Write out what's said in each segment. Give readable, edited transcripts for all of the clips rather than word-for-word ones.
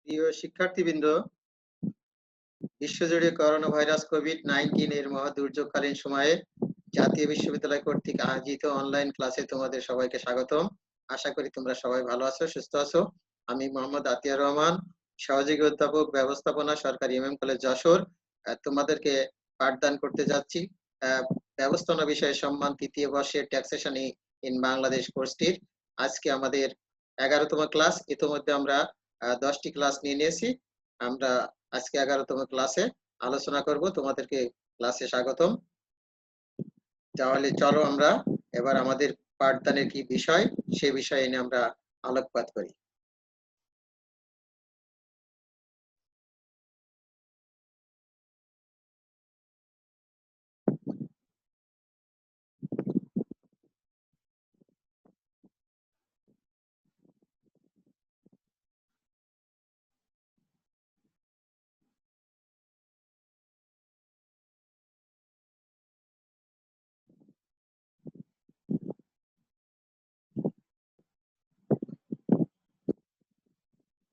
প্রিয় শিক্ষার্থীবৃন্দ, বিশ্বজুড়ে করোনা ভাইরাস কোভিড-19 এর মহা দুর্যোগকালীন সময়ে জাতীয় বিশ্ববিদ্যালয় কর্তৃক আয়োজিত অনলাইন ক্লাসে তোমাদের সবাইকে স্বাগতম। আশা করি তোমরা সবাই ভালো আছো, সুস্থ আছো। আমি মোহাম্মদ আতিয়ার রহমান, সহযোগী অধ্যাপক, ব্যবস্থাপনা, সরকারি এমএম কলেজ যশোর, তোমাদেরকে পাঠদান করতে যাচ্ছি ব্যবস্থাপনা বিষয়ে সম্মান তৃতীয় বর্ষের ট্যাক্সেশন ইন বাংলাদেশ কোর্সটির। আজকে আমাদের 11তম ক্লাস। ইতিমধ্যে আমরা 10টি ক্লাস নিয়ে নিয়েছি। আমরা আজকে 11তম ক্লাসে আলোচনা করব। তোমাদেরকে ক্লাসে স্বাগতম। তাহলে চলো আমরা এবার আমাদের পাঠদানের কি বিষয়, সে বিষয়ে নিয়ে আমরা আলোকপাত করি।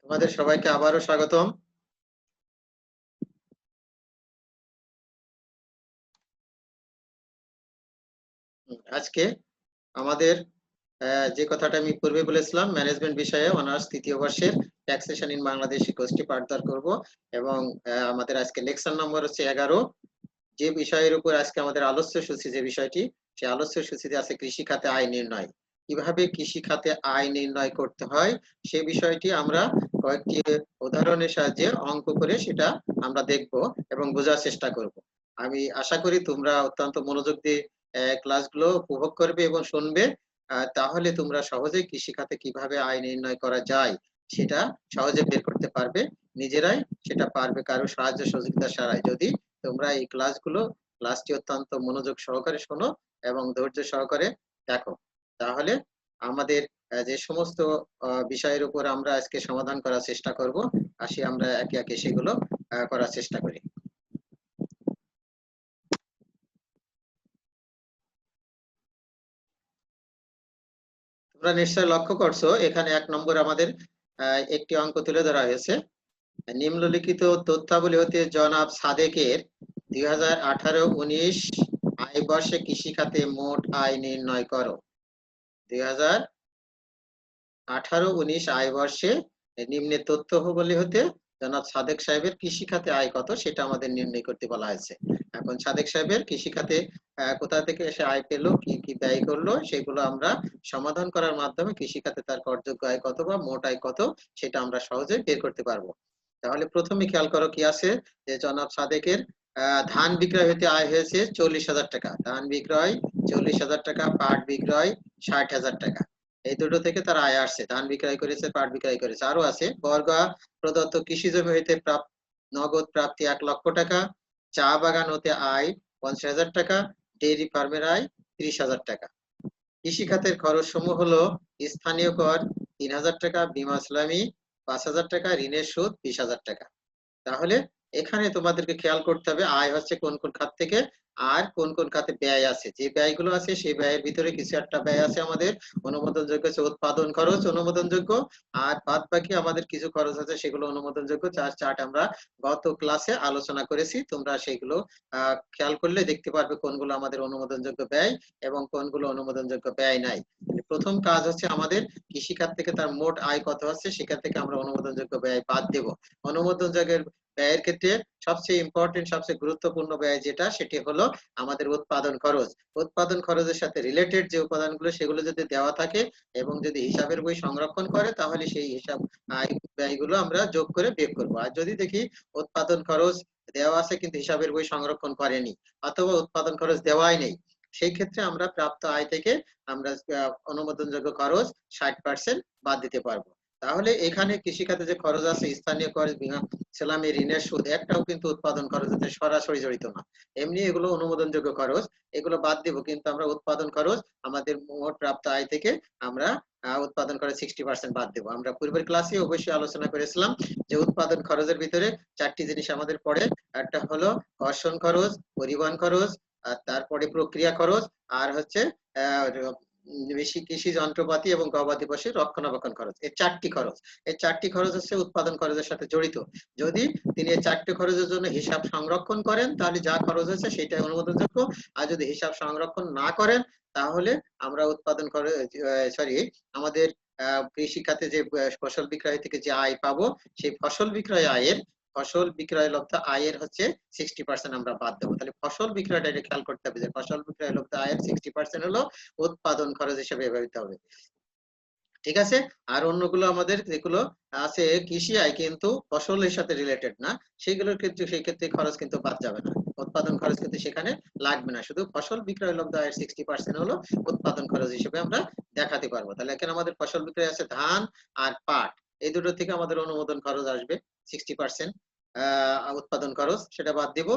তোমাদের সবাইকে আবারও স্বাগতম। আজকে আমাদের যে কথাটা আমি পূর্বে বলেছিলাম, ম্যানেজমেন্ট বিষয়ে অনার্স তৃতীয় বর্ষের ট্যাক্সেশন ইন বাংলাদেশ কোর্সটি পাঠদান করব এবং আমাদের আজকে লেকচার নম্বর হচ্ছে 11। যে বিষয়ের উপর আজকে আমাদের আলোচ্য সূচি, যে বিষয়টি, সেই আলোচ্য সূচিতে আছে কৃষি খাতে আয় নির্ণয়। কিভাবে কৃষি খাতে আয় নির্ণয় করতে হয় সে বিষয়টি আমরা কয়েকটি উদাহরণের সাহায্যে অঙ্ক করে সেটা আমরা দেখব এবং বোঝার চেষ্টা করব। আমি আশা করি তোমরা অত্যন্ত মনোযোগ দিয়ে ক্লাসগুলো উপভোগ করবে এবং শুনবে। তাহলে তোমরা সহজেই কৃষি খাতে কিভাবে আয় নির্ণয় করা যায় সেটা সহজে বের করতে পারবে, নিজেরাই সেটা পারবে, কারো সাহায্য সহযোগিতা ছাড়াই। যদি তোমরা এই ক্লাসটি অত্যন্ত মনোযোগ সহকারে শোনো এবং ধৈর্য সহকারে দেখো, তাহলে আমাদের যে সমস্ত বিষয়ের উপর আমরা আজকে সমাধান করার চেষ্টা করব, আসি আমরা একে একে সেগুলো করার চেষ্টা করি। তোমরা নিশ্চয় লক্ষ্য করছো, এখানে 1 নম্বর আমাদের একটি অঙ্ক তুলে ধরা হয়েছে। নিম্নলিখিত তথ্যাবলী হতে জনাব সাদেকের 2018-19 আয় বর্ষে কৃষি খাতে মোট আয় নির্ণয় করো। 2018-19 আয় বর্ষে নিম্নের তথ্যাবলী হতে জনাব সাদেক সাহেবের কৃষি খাতে আয় কত সেটা আমাদের নির্ণয় করতে বলা হয়েছে। এখন সাদেক সাহেবের কৃষি খাতে কোথা থেকে এসে আয় পেলো, কি কি ব্যয় করলো, সেগুলো আমরা সমাধান করার মাধ্যমে কৃষি খাতে তার করযোগ্য আয় কত বা মোট আয় কত সেটা আমরা সহজে বের করতে পারবো। তাহলে প্রথমে খেয়াল করো কি আছে, যে জনাব সাদেকের ধান বিক্রয় হতে আয় হয়েছে 40,000 টাকা। ধান বিক্রয় 40,000 টাকা, পাট বিক্রয় 60,000 টাকা। এই দুটো থেকে তার আয় আসছে। ধান বিক্রয় করেছে, পাট বিক্রয় করেছে। আরো আছে, বর্গা প্রদত্ত কৃষি জমি হইতে নগদ প্রাপ্তি 1 লক্ষ টাকা, চা বাগান হতে আয় 50,000 টাকা, ডেইরি ফার্মের আয় 30,000 টাকা। কৃষি খাতের খরচ সমূহ হলো স্থানীয় কর 3,000 টাকা, বীমা ইসলামী 5,000 টাকা, ঋণের সুদ 20,000 টাকা। তাহলে এখানে তোমাদেরকে খেয়াল করতে হবে আয় হচ্ছে কোন কোন খাত থেকে আর কোন কোন খাতে ব্যয় আছে। যে ব্যয়গুলো আছে সেই ব্যয়ের ভিতরে কিছু একটা ব্যয় আছে আমাদের অনুমোদনযোগ্য, উৎপাদন খরচ অনুমোদনযোগ্য, আর বাদ বাকি আমাদের কিছু খরচ আছে সেগুলো অনুমোদনযোগ্য। চার্ট আমরা গত ক্লাসে আলোচনা করেছি, তোমরা সেগুলো খেয়াল করলে দেখতে পারবে কোনগুলো আমাদের অনুমোদনযোগ্য ব্যয় এবং কোনগুলো অনুমোদনযোগ্য ব্যয় নাই। প্রথম কাজ হচ্ছে আমাদের কৃষিখাত থেকে তার মোট আয় কত আছে সেখান থেকে আমরা অনুমোদনযোগ্য ব্যয় বাদ দেব। অনুমোদনযোগ্য ব্যয়ের ক্ষেত্রে সবচেয়ে ইম্পর্টেন্ট, সবচেয়ে গুরুত্বপূর্ণ ব্যয় যেটা, সেটি হলো আমাদের উৎপাদন খরচ। উৎপাদন খরচের সাথে রিলেটেড যে উপাদানগুলো সেগুলো যদি দেওয়া থাকে এবং যদি হিসাবের বই সংরক্ষণ করে তাহলে সেই হিসাব ব্যয়গুলো আমরা যোগ করে বের করব। আর যদি দেখি উৎপাদন খরচ দেওয়া আছে কিন্তু হিসাবের বই সংরক্ষণ করেনি অথবা উৎপাদন খরচ দেওয়াই নেই, সেই ক্ষেত্রে আমরা প্রাপ্ত আয় থেকে আমরা অনুমোদনযোগ্য খরচ 60% বাদ দিতে পারবো। তাহলে এখানে কৃষিখাতে যে খরচ আছে, স্থানীয় খরচ, বীমা ইসলামী, ঋণের সুদ, একটাও কিন্তু উৎপাদন খরচের সরাসরি জড়িত না। এমনি এগুলো অনুমোদনযোগ্য খরচ, এগুলো বাদ দিব। কিন্তু আমরা উৎপাদন খরচ আমাদের মোট প্রাপ্ত আয় থেকে আমরা উৎপাদন খরচ 60% বাদ দেব। আমরা পূর্বের ক্লাসে অবশ্যই আলোচনা করেছিলাম যে উৎপাদন খরচের ভিতরে 4টি জিনিস আমাদের পড়ে। একটা হলো কর্ষণ খরচ, পরিবহন খরচ, আর তারপরে প্রক্রিয়া খরচ, আর হচ্ছে বেশি কৃষি যন্ত্রপাতি এবং গবাদি পশুর রক্ষণাবেক্ষণ খরচ, এই 4টি খরচ। এই 4টি খরচ হচ্ছে উৎপাদন খরচের সাথে জড়িত। যদি তিনি এই 4টি খরচের জন্য হিসাব সংরক্ষণ করেন তাহলে যা খরচ হয়েছে সেটাই অনুমোদনযোগ্য। আর যদি হিসাব সংরক্ষণ না করেন তাহলে আমরা উৎপাদন করে সরি আমাদের কৃষি খাতে যে ফসল বিক্রয় থেকে যে আয় পাবো সেই ফসল বিক্রয় আয়ের ফসল বিক্রয় লব্ধ আয়ের হচ্ছে 60% আমরা বাদ দেবো। তাহলে ফসল বিক্রয়টা এটা খেয়াল করতে হবে যে ফসল বিক্রয় লব্ধ আয়ের 60% হলো উৎপাদন খরচ হিসেবে ব্যবহৃত হবে। ঠিক আছে। আর অন্যগুলো আমাদের যেগুলো আছে কৃষি আয় কিন্তু ফসলের সাথে রিলেটেড না, সেগুলোর ক্ষেত্রে সেই ক্ষেত্রে খরচ কিন্তু বাদ যাবে না, উৎপাদন খরচ কিন্তু সেখানে লাগবে না। শুধু ফসল বিক্রয় লব্ধ আয়ের 60% হলো উৎপাদন খরচ হিসেবে আমরা দেখাতে পারবো। তাহলে এখানে আমাদের ফসল বিক্রয় আছে ধান আর পাট, এই দুটো থেকে আমাদের অনুমোদন খরচ আসবে 60% উৎপাদন খরচ, সেটা বাদ দিব।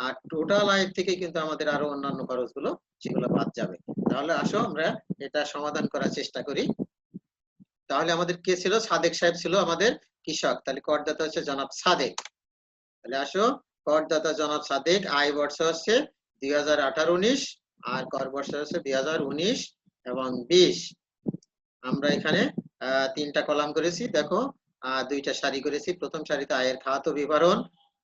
আর টোটাল আয়ের থেকে কিন্তু আমাদের আরো অন্যান্য খরচগুলো সেগুলো বাদ যাবে। তাহলে আসো আমরা এটা সমাধান করার চেষ্টা করি। তাহলে আমাদের কে ছিল? সাদেক সাহেব ছিল আমাদের কৃষক, তাহলে করদাতা হচ্ছে জনাব সাদেক। তাহলে আসো, করদাতা জনাব সাদেক, আয় বর্ষ হচ্ছে 2018-19 আর কর বর্ষ হচ্ছে 2019 এবং 20। আমরা এখানে 3টা কলাম করেছি, দেখো 2টা সারি করেছি। প্রথম সারিতে আয়ের খাত ও বিবরণ,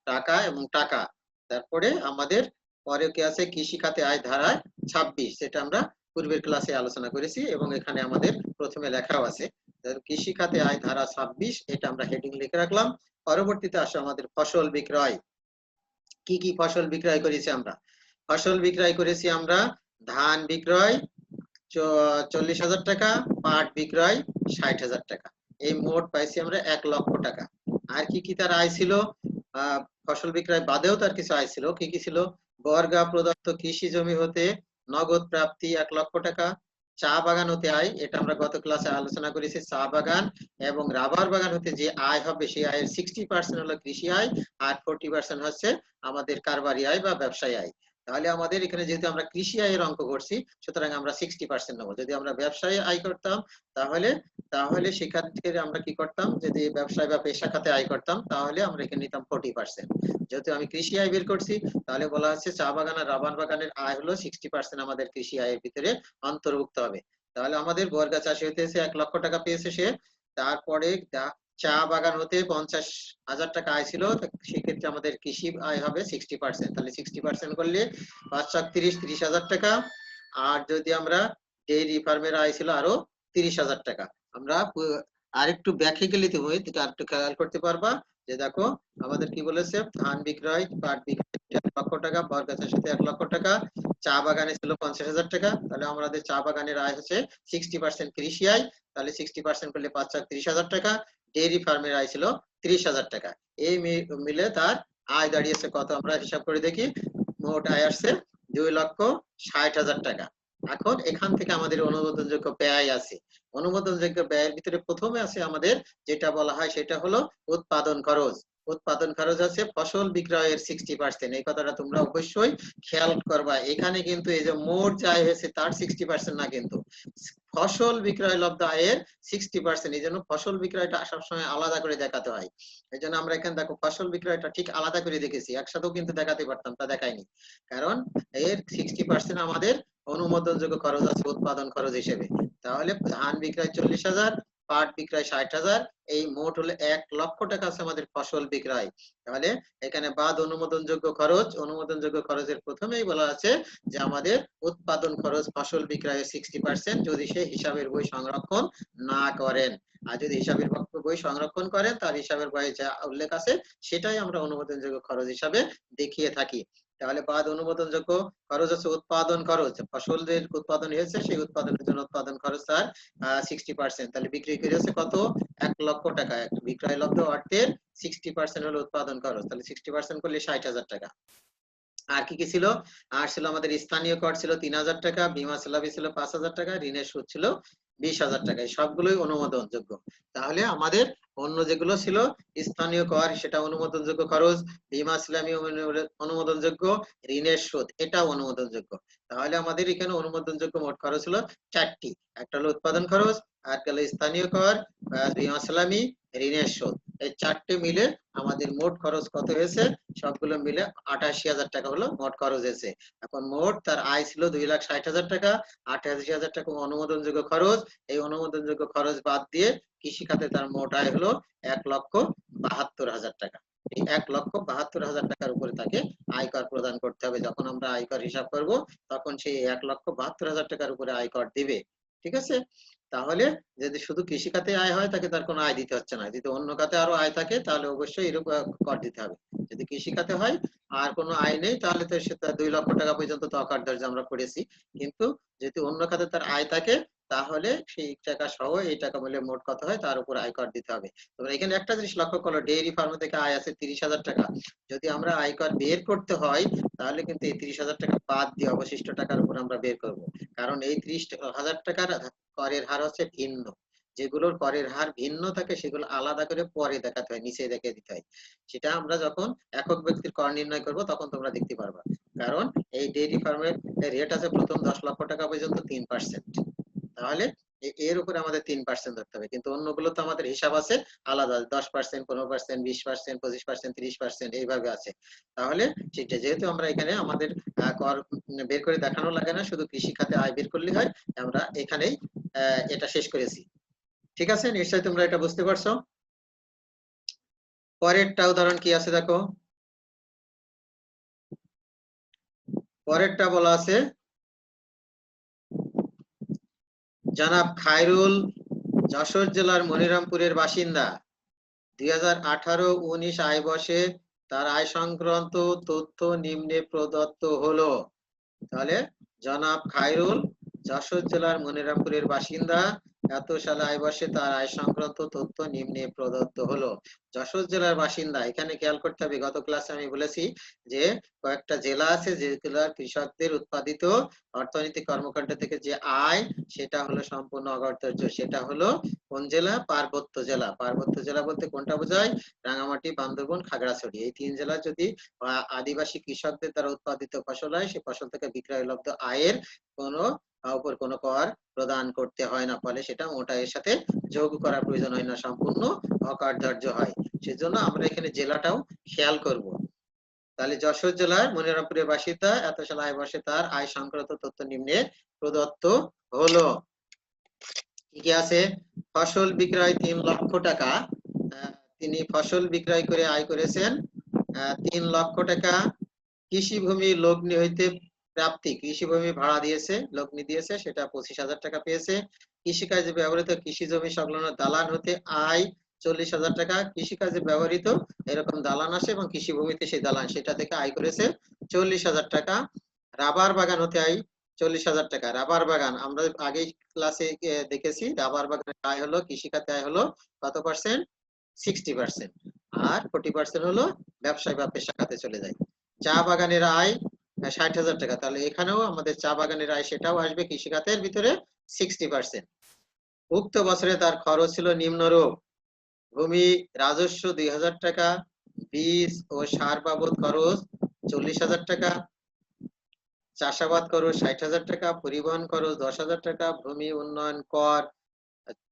টাকা এবং টাকা। তারপরে আমাদের পরে কি আছে? কৃষি খাতে আয় ধারায় 26, যেটা আমরা পূর্বের ক্লাসে আলোচনা করেছি এবং এখানে আমাদের প্রথমে লেখাও আছে। কৃষি খাতে আয় ধারা 26, এটা আমরা হেডিং লিখে রাখলাম। পরবর্তীতে আসো আমাদের ফসল বিক্রয়। কি কি ফসল বিক্রয় করেছি আমরা? ফসল বিক্রয় করেছি আমরা ধান বিক্রয় 40,000 টাকা, পাট বিক্রয় 60,000 টাকা। এই মোট পাইছি আমরা 1 লক্ষ টাকা। আর কি কি তার আয় ছিল? ফসল বিক্রয় বাদেও তার কিছু আয় ছিল। কি কি ছিল? বর্গা প্রদত্ত কৃষি জমি হতে নগদ প্রাপ্তি 1 লক্ষ টাকা। চা বাগান হতে আয়, এটা আমরা গত ক্লাসে আলোচনা করেছি। চা বাগান এবং রাবার বাগান হতে যে আয় হবে সেই আয়ের 60% হলো কৃষি আয় আর 40% হচ্ছে আমাদের কারবারি আয় বা ব্যবসায়ী আয়। তাহলে আমাদের এখানে যেহেতু আমরা কৃষি আয়ের অঙ্ক করছি, সুতরাং আমরা 60% নেবো। যদি আমরা ব্যবসায়ী আয় করতাম তাহলে তাহলে সেখান থেকে আমরা কি করতাম? যদি ব্যবসায় বা পেশা খাতে আয় করতাম তাহলে আমরা এখানে নিতাম 40%। যেহেতু আমি কৃষি আয় বের করছি তাহলে বলা হচ্ছে চা বাগান আর রাবার বাগানের আয় হলো 60% আমাদের কৃষি আয়ের ভিতরে অন্তর্ভুক্ত হবে। তাহলে আমাদের বর্গা চাষি হতেছে 1 লক্ষ টাকা পেয়েছে সে। তারপরে চা বাগান হতে 50,000 টাকা আয় ছিল, সেক্ষেত্রে আমাদের কৃষি আয় হবে 60%। তাহলে 60% করলে 5 30,000 টাকা। আর যদি আমরা ডেইরি ফার্মের আয় ছিল আরো 30,000 টাকা। আমরা আরেকটু ব্যাখ্যা গেলে তুমি আরেকটু খেয়াল করতে পারবা যে দেখো আমাদের কি বলেছে? ধান বিক্রয়, পাট বিক্রয় 1 লক্ষ টাকা, বর্গা চাষিতে 1 লক্ষ টাকা, চা বাগানে ছিল 50,000 টাকা। তাহলে আমাদের চা বাগানের আয় হচ্ছে 60% কৃষি আয়। তাহলে 60% করলে 5 30,000 টাকা। ডেইরি ফার্মের আয় ছিল 30,000 টাকা। এই মিলে তার আয় দাঁড়িয়েছে কত? আমরা হিসাব করে দেখি। মোট আয় আসছে 2,60,000 টাকা। এখন এখান থেকে আমাদের অনুমোদনযোগ্য ব্যয় আছে। অনুমোদনযোগ্য ব্যয়ের ভিতরে প্রথমে আছে আমাদের যেটা বলা হয় সেটা হলো উৎপাদন খরচ। উৎপাদন খরচ আছে ফসল বিক্রয়ের 60%। এই কথাটা তোমরা অবশ্যই খেয়াল করবা। এখানে কিন্তু এই যে মোট যা আয় হয়েছে তার 60% না, কিন্তু ফসল বিক্রয় লব্ধ আয়ের 60%। এই জন্য ফসল বিক্রয়টা সবসময় আলাদা করে দেখাতে হয়। এই জন্য আমরা এখানে দেখো ফসল বিক্রয়টা ঠিক আলাদা করে দেখেছি, একসাথেও কিন্তু দেখাতে পারতাম, তা দেখাইনি। কারণ এর 60% আমাদের অনুমোদনযোগ্য খরচ আছে উৎপাদন খরচ হিসেবে। তাহলে ধান বিক্রয় 40,000, পাট বিক্রয় 60,000, এই মোট হলো 1 লক্ষ টাকা আছে আমাদের ফসল বিক্রয়। তাহলে এখানে বাদ অনুমোদনযোগ্য খরচ। অনুমোদনযোগ্য খরচের প্রথমেই বলা আছে যে আমাদের উৎপাদন খরচ ফসল বিক্রয়ের 60% যদি সে হিসাবের বই সংরক্ষণ না করেন। আর যদি হিসাবের বই সংরক্ষণ করেন তার হিসাবের বইয়ে যা উল্লেখ আছে সেটাই আমরা অনুমোদনযোগ্য খরচ হিসাবে দেখিয়ে থাকি। তাহলে বাদ অনুমোদনযোগ্য খরচ হচ্ছে উৎপাদন খরচ। ফসলের উৎপাদন হয়েছে সেই উৎপাদনের জন্য উৎপাদন খরচ তার 60%। তাহলে বিক্রি করেছে কত? 1 লক্ষ টাকা। বিক্রয় লব্ধ অর্থের 60% হলো উৎপাদন খরচ। তাহলে 60% করলে 60,000 টাকা। আর কি কি ছিল? আর ছিল আমাদের স্থানীয় কর ছিল 3,000 টাকা, বীমা সালামি ছিল 5,000 টাকা, ঋণের সুদ ছিল 20,000 টাকা। এই সবগুলোই অনুমোদনযোগ্য। তাহলে আমাদের অন্য যেগুলো ছিল স্থানীয় কর সেটা অনুমোদনযোগ্য খরচ, বীমা সালামি অনুমোদনযোগ্য, ঋণের সুদ এটা অনুমোদনযোগ্য। তাহলে আমাদের এখানে অনুমোদনযোগ্য মোট খরচ হলো 4টি। একটা হলো উৎপাদন খরচ, আর একটা হলো স্থানীয় কর, বীমা সালামি, ঋণের সুদ। এই চারটে মিলে আমাদের মোট খরচ কত হয়েছে? সবগুলো মিলে ৮৮,০০০ টাকা হলো মোট খরচ হয়েছে। এখন মোট তার আয় ছিল ২,৬০,০০০ টাকা, ৮৮,০০০ টাকা অনুমোদনযোগ্য খরচ। এই অনুমোদনযোগ্য খরচ বাদ দিয়ে কৃষি খাতে তার মোট আয় হলো ১,৭২,০০০ টাকা। এই ১,৭২,০০০ টাকার উপরে তাকে আয়কর প্রদান করতে হবে। যখন আমরা আয়কর হিসাব করব তখন সেই ১,৭২,০০০ টাকার উপরে আয়কর দিবে। ঠিক আছে? তাহলে যদি শুধু কৃষি খাতে আয় হয় তাকে তার কোনো আয় দিতে হচ্ছে না। যদি অন্য খাতে আরো আয় থাকে তাহলে অবশ্যই এরকম কর দিতে হবে। যদি কৃষি খাতে হয় আর কোনো আয় নেই তাহলে তো সে ২ লক্ষ টাকা পর্যন্ত তো অকার ধার্য আমরা করেছি। কিন্তু যদি অন্য খাতে তার আয় থাকে তাহলে সেই টাকা সহ এই টাকা মিলে মোট কত হয় তার উপর আয়কর দিতে হবে। তোমরা এখানে একটা জিনিস লক্ষ্য করো, ডেইরি ফার্ম থেকে আয় আছে ৩০,০০০ টাকা। যদি আমরা আয়কর বের করতে হয় তাহলে কিন্তু এই ৩০,০০০ টাকা বাদ দিয়ে অবশিষ্ট টাকার উপর আমরা বের করব। কারণ এই ৩০,০০০ টাকার করের হার হচ্ছে ভিন্ন। যেগুলোর করের হার ভিন্ন থাকে সেগুলো আলাদা করে পরে দেখাতে হয়, নিচে দেখে দিতে হয়। সেটা আমরা যখন একক ব্যক্তির কর নির্ণয় করব তখন তোমরা দেখতে পারবা। কারণ এই ডেইরি ফার্মের রেট আছে প্রথম ১০ লক্ষ টাকা পর্যন্ত ৩%। তাহলে এর উপরে আমাদের ৩% ধরতে হবে। কিন্তু অন্যগুলো তো আমাদের হিসাব আছে আলাদা, 10%, 15%, 20%, 25%, 30% এইভাবে আছে। তাহলে সেটা যেহেতু আমরা এখানে আমাদের কর বের করে দেখানো লাগে না, শুধু কৃষি খাতে আয় বের করলে হয়, আমরা এখানেই এটা শেষ করেছি। ঠিক আছে? নিশ্চয়ই তোমরা এটা বুঝতে পারছো। পরেরটা উদাহরণ কি আছে দেখো। পরেরটা বলা আছে, জনাব খায়রুল যশোর জেলার মনিরামপুরের বাসিন্দা। ২০১৮-১৯ আয় বর্ষে তার আয় সংক্রান্ত তথ্য নিম্নে প্রদত্ত হলো। তাহলে জনাব খায়রুল যশোর জেলার মনিরামপুরের বাসিন্দা, এত সালে আয় বর্ষে তার আয় সংক্রান্ত তথ্য নিম্নে প্রদত্ত হলো। যশোর জেলার বাসিন্দা, এখানে খেয়াল করতে হবে গত ক্লাসে আমি বলেছি যে কয়েকটা জেলা আছে যেগুলোর কৃষকদের উৎপাদিত অর্থনৈতিক কর্মকাণ্ড থেকে যে আয় সেটা হলো সম্পূর্ণ অগ্রাহ্য। সেটা হলো কোন জেলা? পার্বত্য জেলা। পার্বত্য জেলা বলতে কোনটা বোঝায়? রাঙামাটি, বান্দরবন, খাগড়াছড়ি। এই ৩ জেলা যদি আদিবাসী কৃষকদের দ্বারা উৎপাদিত ফসল হয় সেই ফসল থেকে বিক্রয়লব্ধ আয়ের কোনো উপর কোনো কর প্রদান করতে হয় না, ফলে সেটা মোট আয়ের সাথে যোগ করার প্রয়োজন হয় না, সম্পূর্ণ অকার্যধার্য হয়। সেজন্য আমরা এখানে জেলাটাও খেয়াল করব। তাহলে যশোর জেলার মনিরামপুরের বাসিন্দা, এত সালে আয় বর্ষে তার আয় সংক্রান্ত তথ্য নিম্নে প্রদত্ত হলো। কি কি আছে? ফসল বিক্রয় ৩ লক্ষ টাকা। তিনি ফসল বিক্রয় করে আয় করেছেন ৩ লক্ষ টাকা। কৃষি ভূমি লগ্নি হইতে প্রাপ্তি, কৃষি ভূমি ভাড়া দিয়েছে, লগ্নি দিয়েছে, সেটা ২৫,০০০ টাকা পেয়েছে। কৃষিকাজে ব্যবহৃত কৃষি জমি সংলগ্ন দালান হতে আয় ৪০,০০০ টাকা। কৃষিকাজে ব্যবহৃত এরকম দালান আসে এবং কৃষি ভূমিতে সেই দালান, সেটা থেকে আয় করেছে ৪০,০০০ টাকা। রাবার বাগান হতে আয় ৪০,০০০ টাকা। রাবার বাগান আমরা আগেই ক্লাসে দেখেছি, রাবার বাগানের আয় হলো, কৃষিখাতে আয় হলো কত পার্সেন্ট? 60%। আর 40% হলো ব্যবসায় বা পেশা খাতে চলে যায়। চা বাগানের আয় ৬০,০০০ টাকা। তাহলে এখানেও আমাদের চা বাগানের আয় সেটাও আসবে কৃষি খাতের ভিতরে 60%। উক্ত বছরে তার খরচ ছিল নিম্নরূপ: ভূমি রাজস্ব ২,০০০ টাকা, বীজ ও সার বাবদ খরচ ৪০,০০০ টাকা, চাষাবাদ খরচ ৬০,০০০ টাকা, পরিবহন খরচ ১০,০০০ টাকা, ভূমি উন্নয়ন কর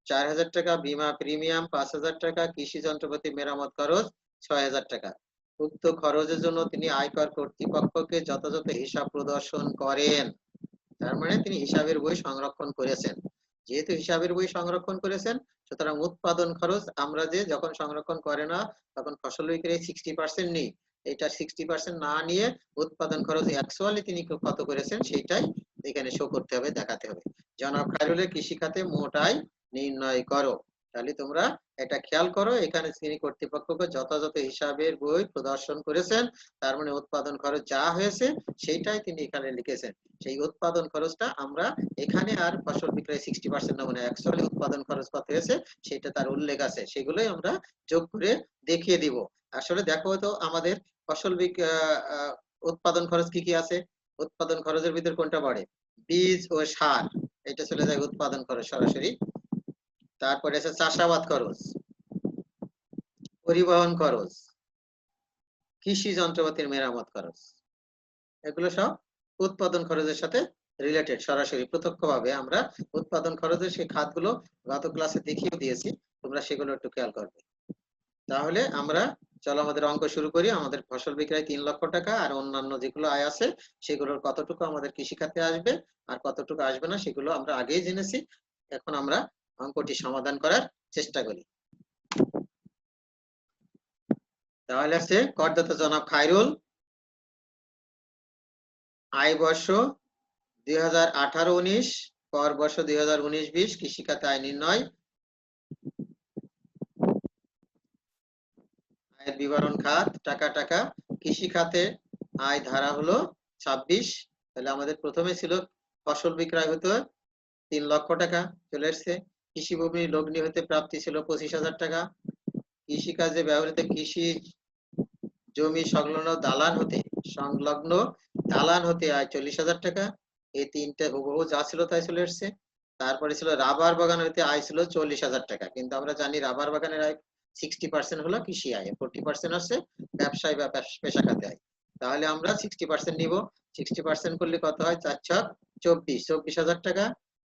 ৪,০০০ টাকা, বীমা প্রিমিয়াম ৫,০০০ টাকা, কৃষি যন্ত্রপাতি মেরামত খরচ ৬,০০০ টাকা। উক্ত খরচের জন্য তিনি আয়কর কর্তৃপক্ষকে যথাযথ হিসাব প্রদর্শন করেন। তার মানে তিনি হিসাবের বই সংরক্ষণ করেছেন। যেহেতু হিসাবের বই সংরক্ষণ করেছেন, সুতরাং উৎপাদন খরচ আমরা যে যখন সংরক্ষণ করে না তখন ফসল বিক্রি 60% নেই, এটা 60% না নিয়ে উৎপাদন খরচ অ্যাকচুয়ালি তিনি কত করেছেন সেটাই এখানে শো করতে হবে, দেখাতে হবে। জনাব খায়রুলের কৃষি খাতে মোট আয় নির্ণয় করো। তাহলে তোমরা এটা খেয়াল করো, এখানে তিনি কর্তৃপক্ষকে যথাযথ হিসাবের বই প্রদর্শন করেছেন, তার মানে উৎপাদন খরচ যা হয়েছে সেইটাই তিনি এখানে লিখেছেন। সেই উৎপাদন খরচটা আমরা এখানে আর ফসল বিক্রয় 60% না, মানে অ্যাকচুয়ালি উৎপাদন খরচ কত হয়েছে সেটা তার উল্লেখ আছে, সেগুলোই আমরা যোগ করে দেখিয়ে দিব। আসলে দেখো তো আমাদের ফসল উৎপাদন খরচ কি কি আছে? উৎপাদন খরচের ভিতর কোনটা পড়ে? বীজ ও সার, এটা চলে যায় উৎপাদন খরচ সরাসরি। তারপরে আছে চাষাবাদ খরচ, পরিবহন খরচ, কৃষি যন্ত্রপাতির মেরামত খরচ, এগুলো সব উৎপাদন খরচের সাথে রিলেটেড, সরাসরি প্রত্যক্ষভাবে আমরা উৎপাদন খরচের সেই খাতগুলো গত ক্লাসে দেখিয়ে দিয়েছি, তোমরা সেগুলো একটু খেয়াল করবে। তাহলে আমরা চলো আমাদের অঙ্ক শুরু করি। আমাদের ফসল বিক্রয় 3 লক্ষ টাকা, আর অন্যান্য যেগুলো আয় আছে সেগুলোর কতটুকু আমাদের কৃষি খাতে আসবে আর কতটুকু আসবে না সেগুলো আমরা আগেই জেনেছি। এখন আমরা অঙ্কটি সমাধান করার চেষ্টা করি। তাহলে আছে করদাতা জনাব খায়রুল, আয় বর্ষ 2018-19, কর বর্ষ 2019-20, কৃষি খাতে আয় নির্ণয়। আয়ের বিবরণ খাত টাকা টাকা, কৃষি খাতে আয় ধারা হলো 26। তাহলে আমাদের প্রথমে ছিল ফসল বিক্রয় হতো 3 লক্ষ টাকা, চলে এসছে। কৃষি ভূমি লগ্নি হতে প্রাপ্তি ছিল 25,000 টাকা। কৃষি কাজে ব্যবহৃত কৃষি জমি সংলগ্ন দালান হতে আয় 40,000 টাকা। এই তিনটে হুবহু যা ছিল তাই চলে এসছে। তারপরে ছিল রাবার বাগান হতে আয় ছিল 40,000 টাকা, কিন্তু আমরা জানি রাবার বাগানের আয় 60% হলো কৃষি আয়, 40% হচ্ছে ব্যবসায় বা পেশা খাতে আয়। তাহলে আমরা 60% নিব। 60% করলে কত হয়? 4 ছক 24, 24,000 টাকা।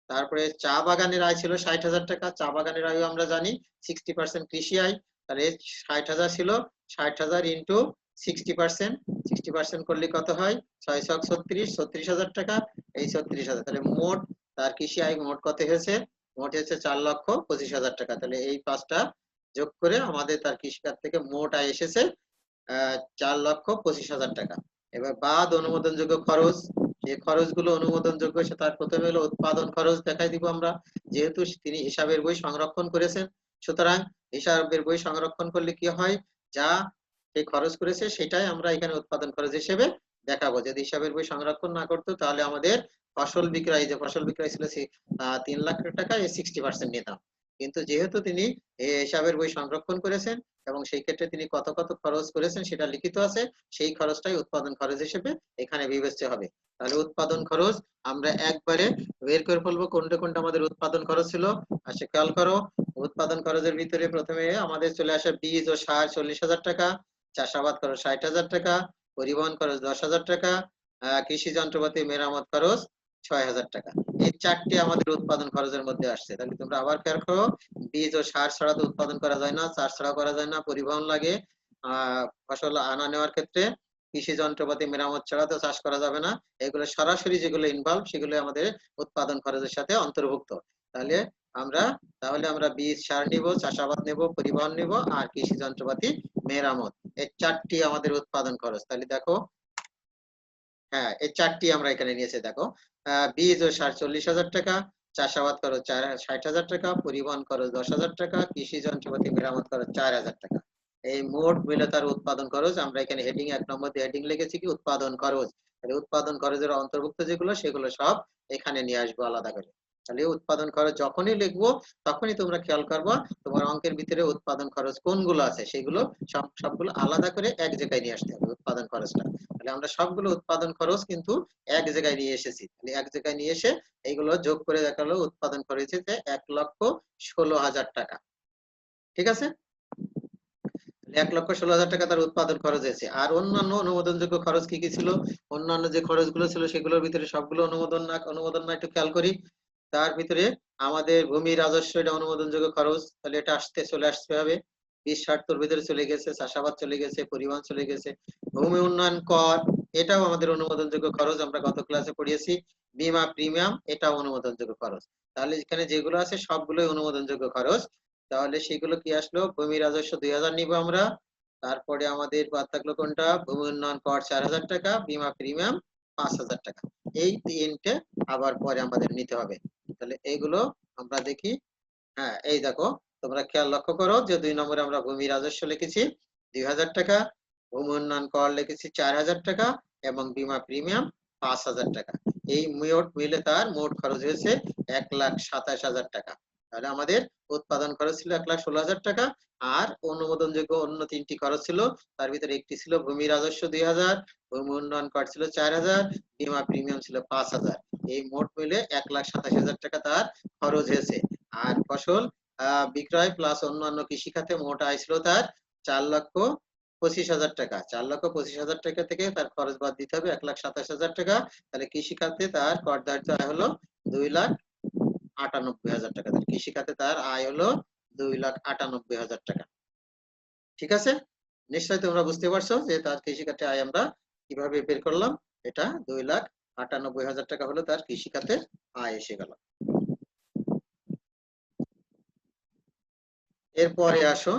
তারপরে চা বাগানের আয় ছিল 60,000 টাকা। চা বাগানের আয় আমরা জানি 60% কৃষি আয়। তাহলে 60,000 ছিল, 60,000 ইন্টু 60%, 60% করলে কত হয়? 6 ছক 36, 36,000 টাকা। এই 36,000, তাহলে মোট তার কৃষি আয় মোট কত হয়েছে? মোট হচ্ছে 4,25,000 টাকা। তাহলে এই পাঁচটা যোগ করে আমাদের তার কৃষিকাজ থেকে মোট আয় এসেছে 4,25,000 টাকা। এবার বাদ অনুমোদনযোগ্য খরচ, যে খরচগুলো অনুমোদনযোগ্য সে তার প্রথমে হলো উৎপাদন খরচ দেখাই দিব আমরা। যেহেতু তিনি হিসাবের বই সংরক্ষণ করেছেন, সুতরাং হিসাবের বই সংরক্ষণ করলে কি হয়, যা সে খরচ করেছে সেটাই আমরা এখানে উৎপাদন খরচ হিসেবে দেখাবো। যদি হিসাবের বই সংরক্ষণ না করতো তাহলে আমাদের ফসল বিক্রয়, যে ফসল বিক্রয় ছিল 3 লাখ টাকা, এর 60% নিতাম। কিন্তু যেহেতু তিনি হিসাবের বই সংরক্ষণ করেছেন এবং সেই ক্ষেত্রে তিনি কত কত খরচ করেছেন সেটা লিখিত আছে, সেই খরচটাই উৎপাদন খরচ হিসেবে এখানে বিবেচ্য হবে। তাহলে উৎপাদন খরচ আমরা একবারে বের করে ফেলবো কোনটা কোনটা আমাদের উৎপাদন খরচ ছিল। আচ্ছা খেয়াল করো, উৎপাদন খরচের ভিতরে প্রথমে আমাদের চলে আসে বীজ ও সার 40,000 টাকা, চাষাবাদ খরচ 60,000 টাকা, পরিবহন খরচ 10,000 টাকা, কৃষি যন্ত্রপাতি মেরামত খরচ 6,000 টাকা। এই চারটি আমাদের উৎপাদন খরচের মধ্যে আসছে। তাহলে তোমরা আবার খেয়াল করো, বীজ ও সার ছাড়া তো উৎপাদন করা যায় না, চাষ ছাড়া করা যায় না, পরিবহন লাগে ফসল আনা নেওয়ার ক্ষেত্রে, কৃষি যন্ত্রপাতি মেরামত ছাড়া তো চাষ করা যাবে না। এগুলো সরাসরি যেগুলো ইনভলভ সেগুলো আমাদের উৎপাদন খরচের সাথে অন্তর্ভুক্ত। তাহলে আমরা বীজ সার নিব, চাষাবাদ নেব, পরিবহন নেব আর কৃষি যন্ত্রপাতি মেরামত, এই চারটি আমাদের উৎপাদন খরচ। তাহলে দেখো, হ্যাঁ এই চারটি আমরা এখানে নিয়েছি। দেখো, বীজ ও সার 40,000 টাকা, চাষাবাদ খরচ 60,000 টাকা, পরিবহন খরচ 10,000 টাকা, কৃষি যন্ত্রপাতি মেরামত খরচ 4,000 টাকা। এই মোট মিলে তার উৎপাদন খরচ। আমরা এখানে হেডিং 1 নম্বর দিয়ে হেডিং লিখেছি কি? উৎপাদন খরচ। তাহলে উৎপাদন খরচের অন্তর্ভুক্ত যেগুলো সেগুলো সব এখানে নিয়ে আসবো আলাদা করে। তাহলে উৎপাদন খরচ যখনই লিখবো তখনই তোমরা খেয়াল করবা তোমার অঙ্কের ভিতরে উৎপাদন খরচ কোনগুলো আছে সেগুলো সবগুলো আলাদা করে এক জায়গায় নিয়ে আসতে হবে উৎপাদন খরচটা। তাহলে আমরা সবগুলো উৎপাদন খরচ কিন্তু এক জায়গায় নিয়ে এসেছি। তাহলে এক জায়গায় নিয়ে এসে এইগুলো যোগ করে দেখালো উৎপাদন খরচ হচ্ছে 1,16,000 টাকা। ঠিক আছে, 1,16,000 টাকা তার উৎপাদন খরচ হয়েছে। আর অন্যান্য অনুমোদনযোগ্য খরচ কি কি ছিল? অন্যান্য যে খরচগুলো ছিল সেগুলোর ভিতরে সবগুলো অনুমোদন না একটু খেয়াল করি। তার ভিতরে আমাদের ভূমি রাজস্ব, এটা অনুমোদনযোগ্য খরচ, তাহলে এটা চলে আসতে হবে। বীজ স্বার্থর ভিতরে চলে গেছে, চাষাবাদ চলে গেছে, পরিবহন চলে গেছে। ভূমি উন্নয়ন কর, এটাও আমাদের অনুমোদনযোগ্য খরচ, আমরা গত ক্লাসে পড়িয়েছি। বীমা প্রিমিয়াম, এটাও অনুমোদনযোগ্য খরচ। তাহলে এখানে যেগুলো আছে সবগুলোই অনুমোদনযোগ্য খরচ। তাহলে সেগুলো কি আসলো? ভূমি রাজস্ব 2,000 নিব আমরা। তারপরে আমাদের বাদ থাকলো কোনটা? ভূমি উন্নয়ন কর 4,000 টাকা, বীমা প্রিমিয়াম 5,000 টাকা। এই তিনটে আবার পরে আমাদের নিতে হবে। তাহলে এইগুলো আমরা দেখি। হ্যাঁ এই দেখো, তোমরা খেয়াল লক্ষ্য করো যে 2 নম্বরে আমরা ভূমি রাজস্ব লিখেছি 2,000 টাকা, ভূমি উন্নয়ন কর লিখেছি 4,000 টাকা এবং বীমা প্রিমিয়াম 5,000 টাকা। এই মোট মিলে তার মোট খরচ হয়েছে 1,27,000 টাকা। তাহলে আমাদের উৎপাদন খরচ ছিল 1,16,000 টাকা। আর অনুমোদনযোগ্য অন্য তিনটি খরচ ছিল, তার ভিতরে একটি ছিল ভূমি রাজস্ব 2,000, ভূমি উন্নয়ন কর ছিল 4,000, বীমা প্রিমিয়াম ছিল 5,000। এই মোট মিলে 1,27,000 টাকা তার খরচ হয়েছে। আর ফসল বিক্রয় প্লাস অন্যান্য কৃষি খাতে মোট আয় ছিল তার 4,25,000 টাকা। 4,25,000 টাকা থেকে তার খরচ বাদ দিতে হবে 1,27,000 টাকা। তাহলে কৃষি খাতে তার কর ধার্য আয় হলো 2,98,000 টাকা। কৃষি খাতে তার আয় হলো 2,98,000 টাকা। ঠিক আছে, নিশ্চয়ই তোমরা বুঝতে পারছো যে তার কৃষিখাতে আয় আমরা কিভাবে বের করলাম। এটা 2,98,000 টাকা হলো তার কৃষিখাতের আয় এসে গেল। এরপরে আসো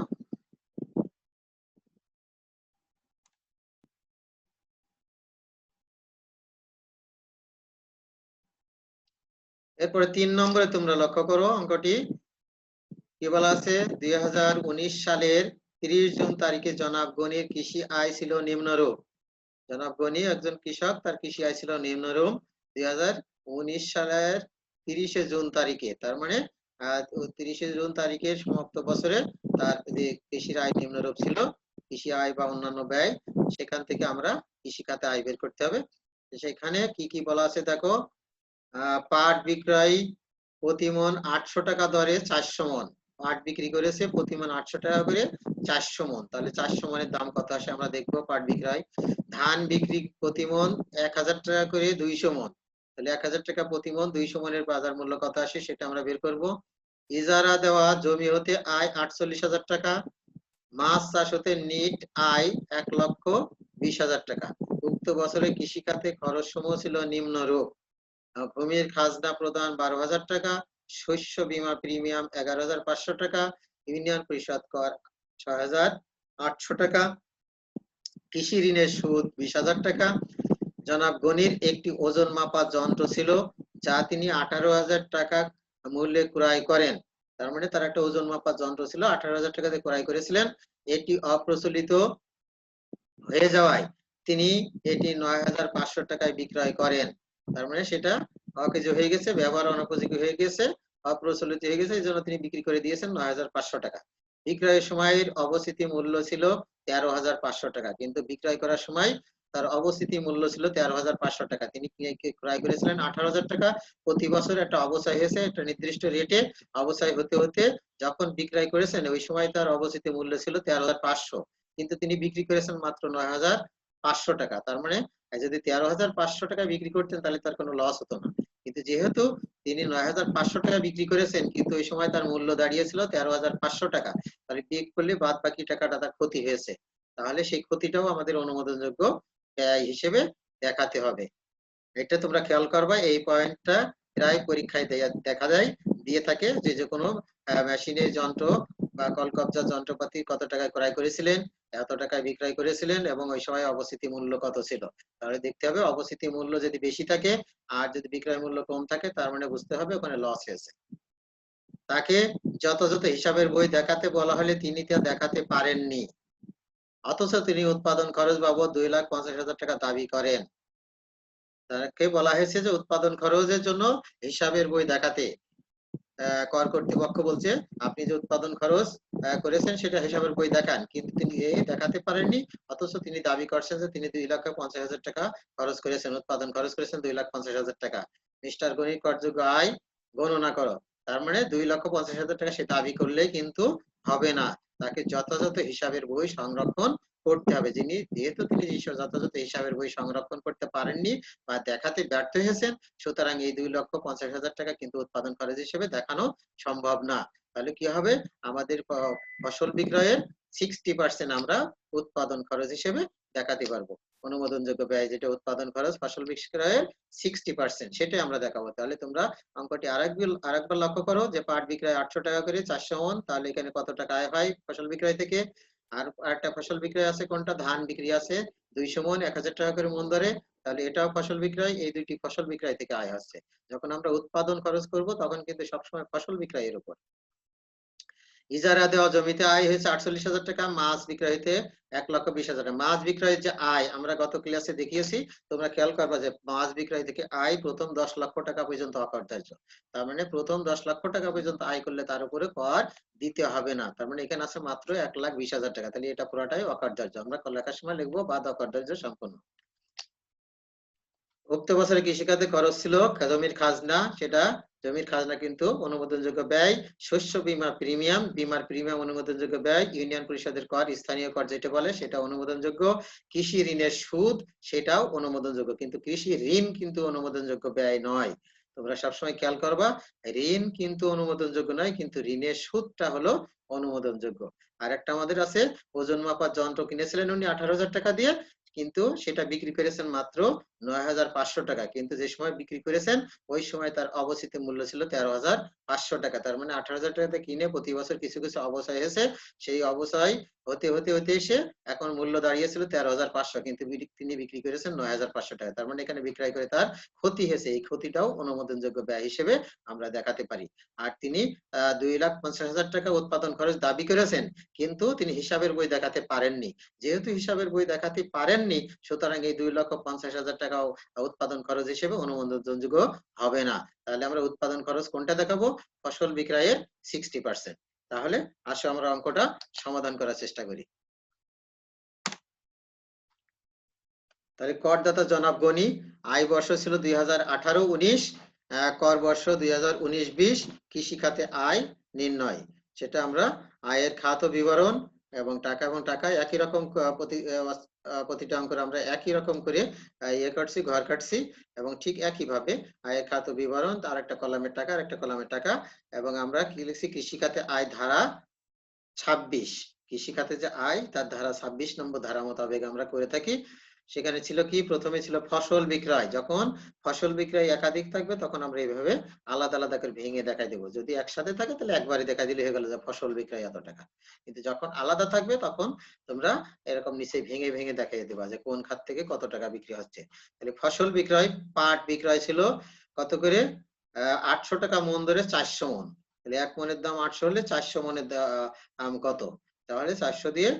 এরপরে 3 নম্বরে তোমরা লক্ষ্য করো অঙ্কটি কি বলা আছে, 2019 সালের 30 জুন তারিখে জনাব গনির কৃষি আয় ছিল নিম্নরূপ। জনাব গনি একজন কৃষক, তার কৃষি আয় ছিল নিম্নরূপ 2019 সালের 30 জুন তারিখে, তার মানে 30 জুন তারিখের সমাপ্ত বছরে তার যে কৃষির আয় নিম্নরূপ ছিল, কৃষি আয় বা অন্যান্য ব্যয়, সেখান থেকে আমরা কৃষি খাতে আয় বের করতে হবে। সেখানে কি কি বলা আছে দেখো, পাট বিক্রয় প্রতি মন 800 টাকা দরে 400 মন পাট বিক্রি করেছে, প্রতি মন 800 টাকা করে 400 মন, তাহলে 400 মনের দাম কত আসে আমরা দেখবো। পাট বিক্রয়, ধান বিক্রি প্রতি মন 1000 টাকা করে 200 মন, তাহলে 1000 টাকা প্রতি মন 200 মনের বাজার মূল্য কত আসে সেটা আমরা বের করব। ইজারা দেওয়া জমি হতে আয় 48,000 টাকা, মাছ চাষ হতে নিট আয় 1,20,000 টাকা। উক্ত বছরে কৃষি খাতে খরচ সমূহ ছিল নিম্নরূপ: ভূমির খাজনা প্রদান 12,000 টাকা, শস্য বীমা প্রিমিয়াম 11,500 টাকা, ইউনিয়ন পরিষদ কর 6,800 টাকা, কৃষি ঋণের সুদ 20,000 টাকা। জনাব গনির একটি ওজন মাপা যন্ত্র ছিল যা তিনি 18,000 টাকা মূল্যে ক্রয় করেন, তার মানে তার একটা ওজন মাপা যন্ত্র ছিল 18,000 টাকাতে ক্রয় করেছিলেন। এটি অপ্রচলিত হয়ে যাওয়ায় তিনি এটি 9,500 টাকায় বিক্রয় করেন, তার মানে সেটা অকেজো হয়ে গেছে, ব্যবহার অনুপযোগী হয়ে গেছে, অপ্রচলিত হয়ে গেছে, এই জন্য তিনি বিক্রি করে দিয়েছেন 9,500 টাকা। বিক্রয়ের সময়ের অবস্থিতি মূল্য ছিল 13,500 টাকা, কিন্তু বিক্রয় করার সময় তার অবস্থিতি মূল্য ছিল 13,500 টাকা, তিনি ক্রয় করেছিলেন 18,000 টাকা। প্রতি বছর একটা অবচয় হয়েছে, একটা নির্দিষ্ট রেটে অবচয় হতে হতে যখন বিক্রয় করেছেন ওই সময় তার অবস্থিতি মূল্য ছিল 13,500, কিন্তু তিনি বিক্রি করেছেন মাত্র 9,500 টাকা, তার মানে যদি 13,500 টাকা বিক্রি করতেন তাহলে তার কোনো লস হতো না, কিন্তু যেহেতু তিনি 9,500 টাকা বিক্রি করেছেন কিন্তু ওই সময় তার মূল্য দাঁড়িয়েছিল 13,500 টাকা, তাহলে বিয়োগ করলে বাদ বাকি টাকাটা তার ক্ষতি হয়েছে, তাহলে সেই ক্ষতিটাও আমাদের অনুমোদনযোগ্য ব্যয় হিসেবে দেখাতে হবে। এটা তোমরা খেয়াল করবা, এই পয়েন্টটা প্রায় পরীক্ষায় দেখা যায়, দিয়ে থাকে যে যে কোনো মেশিনের যন্ত্র বা কলকবজা যন্ত্রপাতি কত টাকায় ক্রয় করেছিলেন, এত টাকায় বিক্রয় করেছিলেন এবং ওই সময় অবস্থিতি মূল্য কত ছিল, তাহলে দেখতে হবে অবস্থিতি মূল্য যদি বেশি থাকে আর যদি বিক্রয় মূল্য কম থাকে তার মানে বুঝতে হবে ওখানে লস হয়েছে। তাকে যথাযথ হিসাবের বই দেখাতে বলা হলে তিনি তা দেখাতে পারেননি, অথচ তিনি উৎপাদন খরচ বাবদ 2,50,000 টাকা দাবি করেন। তাকে বলা হয়েছে যে উৎপাদন খরচের জন্য হিসাবের বই দেখাতে, কর কর্তৃপক্ষ বলছে আপনি যে উৎপাদন খরচ করেছেন সেটা হিসাবের বই দেখান, কিন্তু তিনি দেখাতে পারেননি, অথচ তিনি দাবি করছেন যে তিনি 2,50,000 টাকা খরচ করেছেন, উৎপাদন খরচ করেছেন 2,50,000 টাকা। মিস্টার গণিত করযোগ্য আয় গণনা করো, তার মানে 2,50,000 টাকা সে দাবি করলেই কিন্তু হবে না, তাকে যথাযথ হিসাবের বই সংরক্ষণ করতে হবে। যেহেতু তিনি যথাযথ হিসাবের বই সংরক্ষণ করতে পারেননি বা দেখাতে ব্যর্থ হয়েছেন, সুতরাং এই 2,50,000 টাকা কিন্তু উৎপাদন খরচ হিসেবে দেখানো সম্ভব না। তাহলে কি হবে, আমাদের ফসল বিক্রয়ের 60% আমরা উৎপাদন খরচ হিসেবে দেখাতে পারবো। অনুমোদনযোগ্য ব্যয় যেটা উৎপাদন খরচ ফসল বিক্রয়ের 60% সেটাই আমরা দেখাবো। তাহলে তোমরা অঙ্কটি আরেকবার লক্ষ্য করো যে পাট বিক্রয় 800 টাকা করে 400 মন, তাহলে এখানে কত টাকা আয় হয় ফসল বিক্রয় থেকে। আর একটা ফসল বিক্রয় আছে কোনটা, ধান বিক্রি আছে 200 মন 1,000 টাকা করে মন ধরে, তাহলে এটাও ফসল বিক্রয়, এই দুইটি ফসল বিক্রয় থেকে আয় হচ্ছে। যখন আমরা উৎপাদন খরচ করব তখন কিন্তু সবসময় ফসল বিক্রয়ের উপর। ইজারা দেওয়া জমিতে আয় হয়েছে 48,000 টাকা, মাছ বিক্রয় হইতে 1,20,000 টাকা। মাছ বিক্রয়ের যে আয় আমরা গত ক্লাসে দেখিয়েছি, তোমরা খেয়াল করবা যে মাছ বিক্রয় থেকে আয় প্রথম 10 লক্ষ টাকা পর্যন্ত অকরদার্য, তার মানে প্রথম 10 লক্ষ টাকা পর্যন্ত আয় করলে তার উপরে কর দিতে হবে না, তার মানে এখানে আছে মাত্র 1,20,000 টাকা, তাহলে এটা পুরোটাই অকরদার্য, আমরা লেখার সময় লিখবো বাদ অকরদার্য সম্পূর্ণ। উক্ত বছরে কৃষিখাতে খরচ ছিল জমির খাজনা, সেটা জমির খাজনা কিন্তু অনুমোদনযোগ্য ব্যয়। শস্য বীমা প্রিমিয়াম, বীমার প্রিমিয়াম অনুমোদনযোগ্য ব্যয়। ইউনিয়ন পরিষদের কর, স্থানীয় কর যেটা বলে সেটা অনুমোদনযোগ্য। কৃষি ঋণের সুদ সেটাও অনুমোদনযোগ্য, কিন্তু কৃষি ঋণ কিন্তু অনুমোদনযোগ্য ব্যয় নয়। তোমরা সবসময় খেয়াল করবা ঋণ কিন্তু অনুমোদনযোগ্য নয়, কিন্তু ঋণের সুদটা হলো অনুমোদনযোগ্য। আর একটা আমাদের আছে, ওজন মাপার যন্ত্র কিনেছিলেন উনি 18,000 টাকা দিয়ে, কিন্তু সেটা বিক্রি করেছেন মাত্র 9,500 টাকা। কিন্তু যে সময় বিক্রি করেছেন ওই সময় তার অবচিত মূল্য ছিল 13,500 টাকা। তার মানে 18,000 টাকাতে কিনে প্রতি বছর কিছু কিছু অবচয় হয়েছে, সেই অবচয় হতে হতে হতে এসে এখন মূল্য দাঁড়িয়েছিল 13,500, কিন্তু তিনি বিক্রি করেছেন 9,500 টাকা। তার মানে এখানে বিক্রয় করে তার ক্ষতি হয়েছে, এই ক্ষতিটাও অনুমোদনযোগ্য ব্যয় হিসেবে আমরা দেখাতে পারি। আর তিনি 2,50,000 টাকা উৎপাদন খরচ দাবি করেছেন, কিন্তু তিনি হিসাবের বই দেখাতে পারেননি। যেহেতু হিসাবের বই দেখাতে পারেননি, সুতরাং এই 2,50,000 টাকা উৎপাদন খরচ হিসেবে অনুমোদনযোগ্য হবে না। তাহলে আমরা উৎপাদন খরচ কোনটা দেখাবো? ফসল বিক্রয়ের 60%। তাহলে আসো আমরা অঙ্কটা সমাধান করার চেষ্টা করি। তাহলে করদাতা জনাব গনি, আয় বর্ষ ছিল 2018-19, কর বর্ষ 2019-20, কৃষি খাতে আয় নির্ণয়। সেটা আমরা আয়ের খাত ও বিবরণ এবং টাকা একই রকম প্রতিটা অঙ্ক আমরা একই রকম করে ইয়ে কাটছি, ঘর কাটছি, এবং ঠিক একই ভাবে আয়ের খাত ও বিবরণ, আর একটা কলামের টাকা আর একটা কলামের টাকা, এবং আমরা কি লিখছি? কৃষি খাতে আয় ধারা 26, কৃষি খাতে যে আয় তার ধারা 26 নম্বর ধারা মোতাবেক আমরা করে থাকি। সেখানে ছিল কি? প্রথমে ছিল ফসল বিক্রয়। যখন ফসল বিক্রয় একাধিক থাকবে তখন আমরা এইভাবে আলাদা আলাদা করে ভেঙে দেখাই দেবো। যদি একসাথে থাকে তাহলে একবারে দেখা দিলে হয়ে গেল যে ফসল বিক্রয় এত টাকা। কিন্তু যখন আলাদা থাকবে তখন তোমরা এরকম নিচে ভেঙে ভেঙে দেখাই দেবা যে কোন খাত থেকে কত টাকা বিক্রি হচ্ছে। তাহলে ফসল বিক্রয়, পাট বিক্রয় ছিল কত করে? 800 টাকা মন ধরে 400 মন। তাহলে 1 মনের দাম 800 হলে 400 মনের দাম কত? তাহলে 400 দিয়ে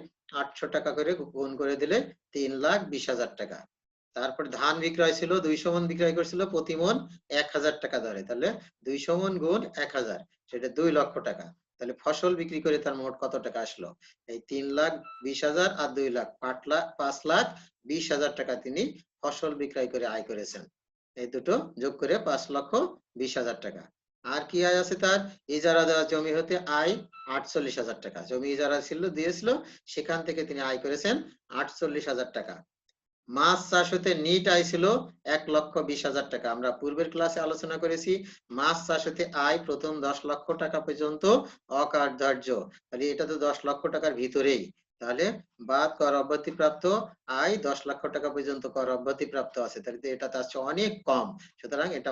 800 টাকা করে গুণ করে দিলে 3,20,000 টাকা। তারপর ধান বিক্রয় ছিল 200 মন বিক্রয় করেছিল, প্রতি মন 1,000 টাকা ধরে। তাহলে 200 মন গুণ 1,000, সেটা 2 লক্ষ টাকা। তাহলে ফসল বিক্রি করে তার মোট কত টাকা আসলো? এই 3,20,000 আর 2 লাখ, 5,20,000 টাকা তিনি ফসল বিক্রয় করে আয় করেছেন। এই দুটো যোগ করে 5,20,000 টাকা। আর কি আয় আছে তার? ইজারা দেওয়া জমি হতে আয় 48,000 টাকা। জমি ইজারা দিয়েছিল, সেখান থেকে তিনি আয় করেছেন 48,000 টাকা। মাছ চাষ হতে নিট আয় ছিল 1,20,000 টাকা। আমরা পূর্বের ক্লাসে আলোচনা করেছি মাছ চাষ হতে আয় প্রথম 10 লক্ষ টাকা পর্যন্ত অকার্যধার্য। তাহলে এটা তো 10 লক্ষ টাকার ভিতরেই। তাহলে বাদ কর অব্যাহতি প্রাপ্ত আয় 10 লক্ষ টাকা পর্যন্ত কর অব্যাহতি প্রাপ্ত আছে, তাহলে এটা তার চেয়ে অনেক কম। সুতরাং এটা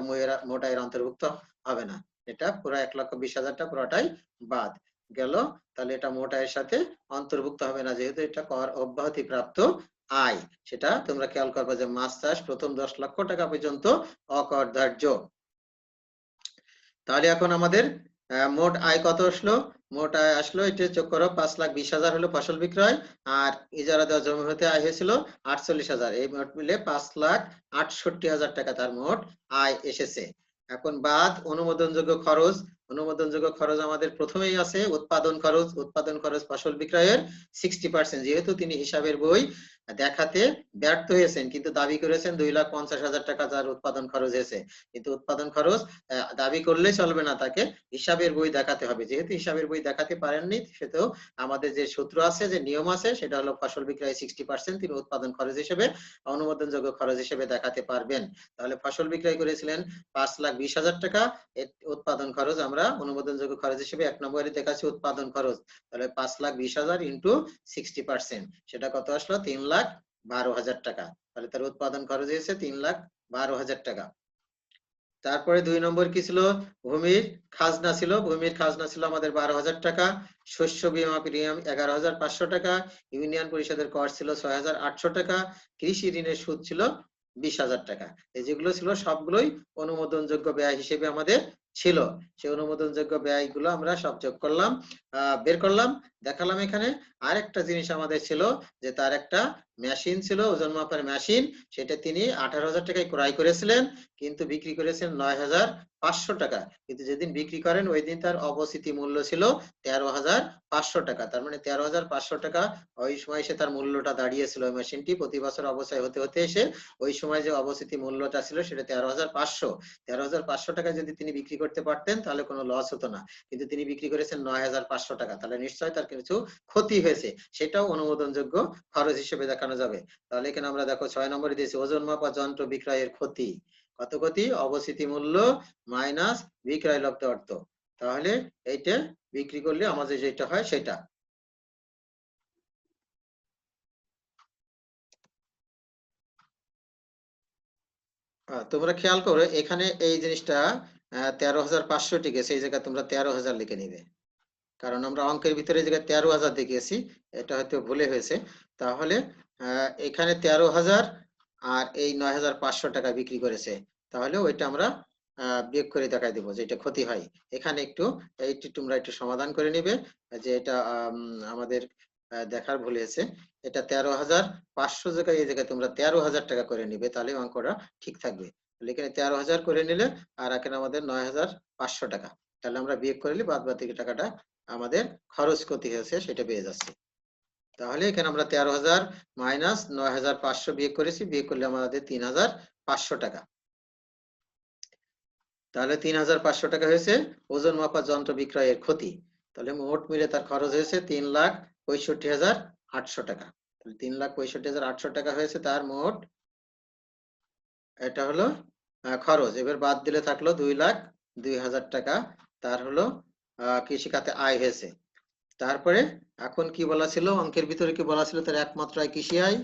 মোট আয়ের অন্তর্ভুক্ত হবে না। এটা পুরো 1,20,000 টাকা পুরোটাই বাদ গেল। তাহলে এটা মোট আয়ের সাথে অন্তর্ভুক্ত হবে না, যেহেতু এটা কর অব্যাহতি প্রাপ্ত আয়। সেটা তোমরা খেয়াল করবে যে মাছ চাষ প্রথম 10 লক্ষ টাকা পর্যন্ত অকরধার্য। তাহলে এখন আমাদের মোট আয় কত আসলো? মোট আয় আসলো, এটা যোগ করো, 5,20,000 হলো ফসল বিক্রয়, আর ইজারা দেওয়া জমি হতে আয় হয়েছিল 48,000। এই মোট মিলে 5,68,000 টাকা তার মোট আয় এসেছে। এখন বাদ অনুমোদনযোগ্য খরচ। অনুমোদনযোগ্য খরচ আমাদের প্রথমেই আছে উৎপাদন খরচ। উৎপাদন খরচ ফসল বিক্রয়ের 60%। যেহেতু তিনি হিসাবের বই দেখাতে ব্যর্থ হয়েছেন, কিন্তু দাবি করেছেন 2,50,000 টাকা তার উৎপাদন খরচ হয়েছে, কিন্তু উৎপাদন খরচ দাবি করলে চলবে না, তাকে হিসাবের বই দেখাতে হবে। যেহেতু হিসাবের বই দেখাতে পারেননি, সেহেতু আমাদের যে সূত্র আছে, যে নিয়ম আছে, সেটা হলো ফসল বিক্রয় 60% তিনি উৎপাদন খরচ হিসেবে, অনুমোদনযোগ্য খরচ হিসেবে দেখাতে পারবেন। তাহলে ফসল বিক্রয় করেছিলেন 5,20,000 টাকা, উৎপাদন খরচ আমরা অনুমোদনযোগ্য খরচ হিসেবে 1 নম্বরে দেখাচ্ছি উৎপাদন খরচ। তাহলে 5,20,000 ইন্টু 60%, সেটা কত আসলো? 3,12,000 টাকা। তাহলে তার উৎপাদন খরচ হয়েছে 3,12,000 টাকা। তারপরে 2 নম্বর কি ছিল? ভূমির খাজনা ছিল। ভূমির খাজনা ছিল আমাদের 12,000 টাকা। শস্য বীমা প্রিমিয়াম 11,500 টাকা। ইউনিয়ন পরিষদের কর ছিল 6,800 টাকা। কৃষি ঋণের সুদ ছিল 20,000 টাকা। এই যেগুলো ছিল সবগুলোই অনুমোদনযোগ্য ব্যয় হিসেবে আমাদের ছিল। সেই অনুমোদনযোগ্য ব্যয়গুলো আমরা সব যোগ করলাম, বের করলাম, দেখালাম এখানে। আরেকটা জিনিস আমাদের ছিল যে তার একটা মেশিন ছিল, ওজন মাপার মেশিন, সেটা তিনি 18,000 টাকায় ক্রয় করেছিলেন, কিন্তু বিক্রি করেছেন 9,500 টাকা। কিন্তু যেদিন বিক্রি করেন ওই দিন তার অবচিতি মূল্য ছিল 13,500 টাকা। তার মানে 13,500 টাকা ওই সময় এসে তার মূল্যটা দাঁড়িয়েছিল। ওই মেশিনটি প্রতি বছর অবচয় হতে হতে এসে ওই সময় যে অবচিতি মূল্যটা ছিল সেটা 13,500। 13,500 টাকা যদি তিনি বিক্রি করতে পারতেন তাহলে কোনো লস হতো না, কিন্তু তিনি বিক্রি করেছেন 9,500 টাকা। তাহলে নিশ্চয়ই তার কিছু ক্ষতি হয়েছে, সেটাও অনুমোদনযোগ্য খরচ হিসেবে দেখানো যাবে। তাহলে এখানে আমরা দেখো 6 নম্বরে দিয়েছি ওজন মাপা যন্ত্র বিক্রয়ের ক্ষতি। কত ক্ষতি? অবচিতি মূল্য মাইনাস বিক্রয় লব্ধ অর্থ। তাহলে এইটা বিক্রি করলে আমাদের যেটা হয় সেটা। তোমরা খেয়াল করো এখানে এই জিনিসটা 13,500 গেছে, এই জায়গায় তোমরা 13,000 লিখে নিবে, কারণ আমরা অঙ্কের ভিতরে এই জায়গায় 13,000 দেখিয়েছি, এটা হয়তো ভুলে হয়েছে। তাহলে এখানে 13,000 আর এই 9,500 টাকা বিক্রি করেছে, তাহলে ওইটা আমরা বিয়োগ করে দেখাই দেবো যেটা ক্ষতি হয়। এখানে একটু এইটি তোমরা একটু সমাধান করে নিবে, যে এটা আমাদের দেখার ভুল হয়েছে। এটা 13,500 জায়গায় এই জায়গায় তোমরা 13,000 টাকা করে নিবে, তাহলে অঙ্কটা ঠিক থাকবে। তাহলে এখানে 13,000 করে নিলে, আর এখানে আমাদের 9,500 টাকা, তাহলে আমরা বিয়োগ করে নিলে বাদ বাকি টাকাটা আমাদের খরচ ক্ষতি হয়েছে সেটা পেয়ে যাচ্ছে। তাহলে এখানে আমরা 13,000 মাইনাস 9,500 বিয়োগ করেছি, বিয়োগ করলে আমাদের 3,500 টাকা। তাহলে 3,500 টাকা হয়েছে ওজন মাপা যন্ত্র বিক্রয়ের ক্ষতি। তাহলে মোট মিলে তার খরচ হয়েছে 3,65,800 টাকা। 3,65,800 টাকা হয়েছে তার মোট, এটা হলো খরচ। এবার বাদ দিলে থাকলো 2,02,000 টাকা তার হলো কৃষি খাতে আয় হয়েছে। তারপরে এখন কি বলা ছিল, অঙ্কের ভিতরে কি বলা ছিল, তার একমাত্র আয় কৃষি আয়।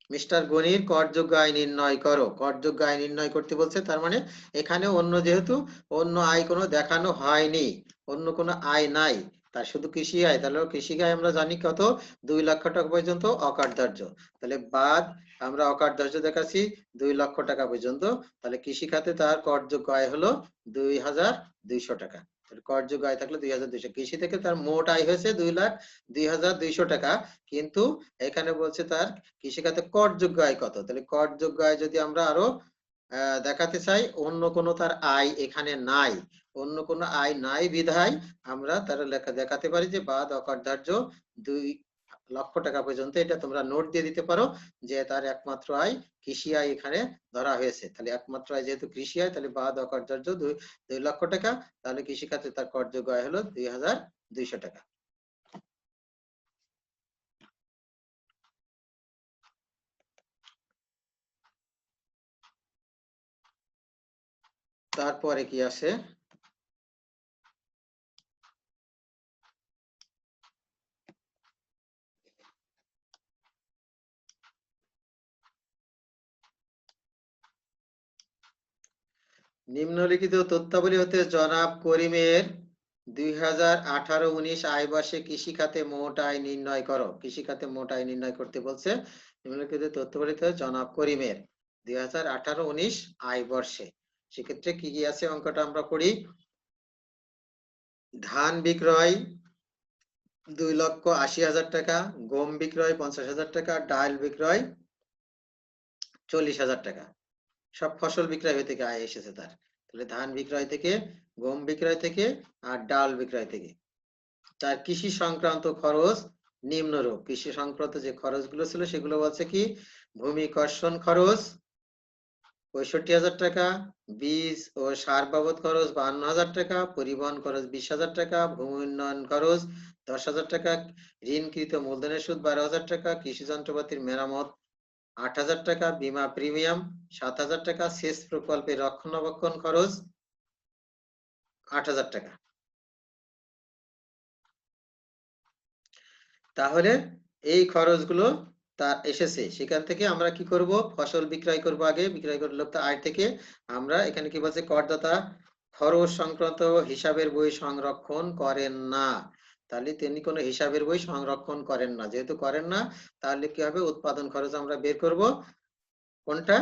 মিস্টার গণির করযোগ্য আয় নির্ণয় করো। করযোগ্য আয় নির্ণয় করতে বলছে, তার মানে এখানে অন্য, যেহেতু অন্য আয় কোনো দেখানো হয়নি, অন্য কোনো আয় নাই, তার শুধু কৃষি আয়, তাহলে কৃষি আয় আমরা জানি কত, 2 লক্ষ টাকা পর্যন্ত অকার্যধার্য। তাহলে বাদ, আমরা অকার্যধার্য দেখাচ্ছি 2 লক্ষ টাকা পর্যন্ত, তাহলে কৃষি খাতে তার করযোগ্য আয় হলো 2,200 টাকা। করযোগ্য আয় থাকলো 2,200। কৃষি থেকে তার মোট আয় হয়েছে 2,02,200 টাকা, কিন্তু এখানে বলছে তার কৃষিখাতে করযোগ্য আয় কত। তাহলে করযোগ্য আয় যদি আমরা আরো দেখাতে চাই, অন্য কোনো তার আয় এখানে নাই, অন্য কোনো আয় নাই বিধায় আমরা তার লেখা দেখাতে পারি যে বাদ অকার্যধার্য 2 লক্ষ টাকা পর্যন্ত। এটা তোমরা নোট দিয়ে দিতে পারো যে তার একমাত্র আয় কৃষি আয় এখানে ধরা হয়েছে। তাহলে একমাত্র আয় যেহেতু কৃষি আয়, তাহলে বাদ অকার্যধার্য 2 লক্ষ টাকা, তাহলে কৃষিখাতে তার করযোগ্য আয় হলো 2,200 টাকা। তারপরে কি আছে, নিম্নলিখিত তথ্যাবলী হতে জনাব করিমের 2018-19 আয় বর্ষে কৃষি খাতে মোট আয় নির্ণয় করো। কৃষি খাতে মোট আয় নির্ণয় করতে বলছে। নিম্নলিখিত তথ্যাবলীতে জনাব করিমের 2018-19 আয় বর্ষে, সেক্ষেত্রে কি কি আছে অঙ্কটা আমরা পড়ি। ধান বিক্রয় 2,80,000 টাকা, গম বিক্রয় 50,000 টাকা, ডাল বিক্রয় 40,000 টাকা। সব ফসল বিক্রয় থেকে আয় এসেছে তার। তাহলে ধান বিক্রয় থেকে, গম বিক্রয় থেকে, আর ডাল বিক্রয় থেকে। তার কৃষি সংক্রান্ত খরচ নিম্নরূপ। কৃষি সংক্রান্ত যে খরচগুলো ছিল সেগুলো বলছে কি, ভূমি কর্ষণ খরচ 65,000 টাকা, বীজ ও সার বাবদ খরচ 52,000 টাকা, পরিবহন খরচ 20,000 টাকা, ভূমি উন্নয়ন খরচ 10,000 টাকা, ঋণকৃত মূলধনের সুদ 12,000 টাকা, কৃষি যন্ত্রপাতির মেরামত 8,000 টাকা, বীমা প্রিমিয়াম 7,000 টাকা, সেচ প্রকল্পে রক্ষণাবেক্ষণ খরচ 8,000 টাকা। তাহলে এই খরচগুলো তার এসেছে, সেখান থেকে আমরা কি করব, ফসল বিক্রয় করব। আগে বিক্রয় করলে তো আয় থেকে আমরা এখানে কি বলছে, করদাতা খরচ সংক্রান্ত হিসাবের বই সংরক্ষণ করেন না। তাহলে তিনি কোনো হিসাবের বই সংরক্ষণ করেন না, যেহেতু করেন না, তাহলে কি হবে, উৎপাদন খরচ আমরা বের করব কোনটা,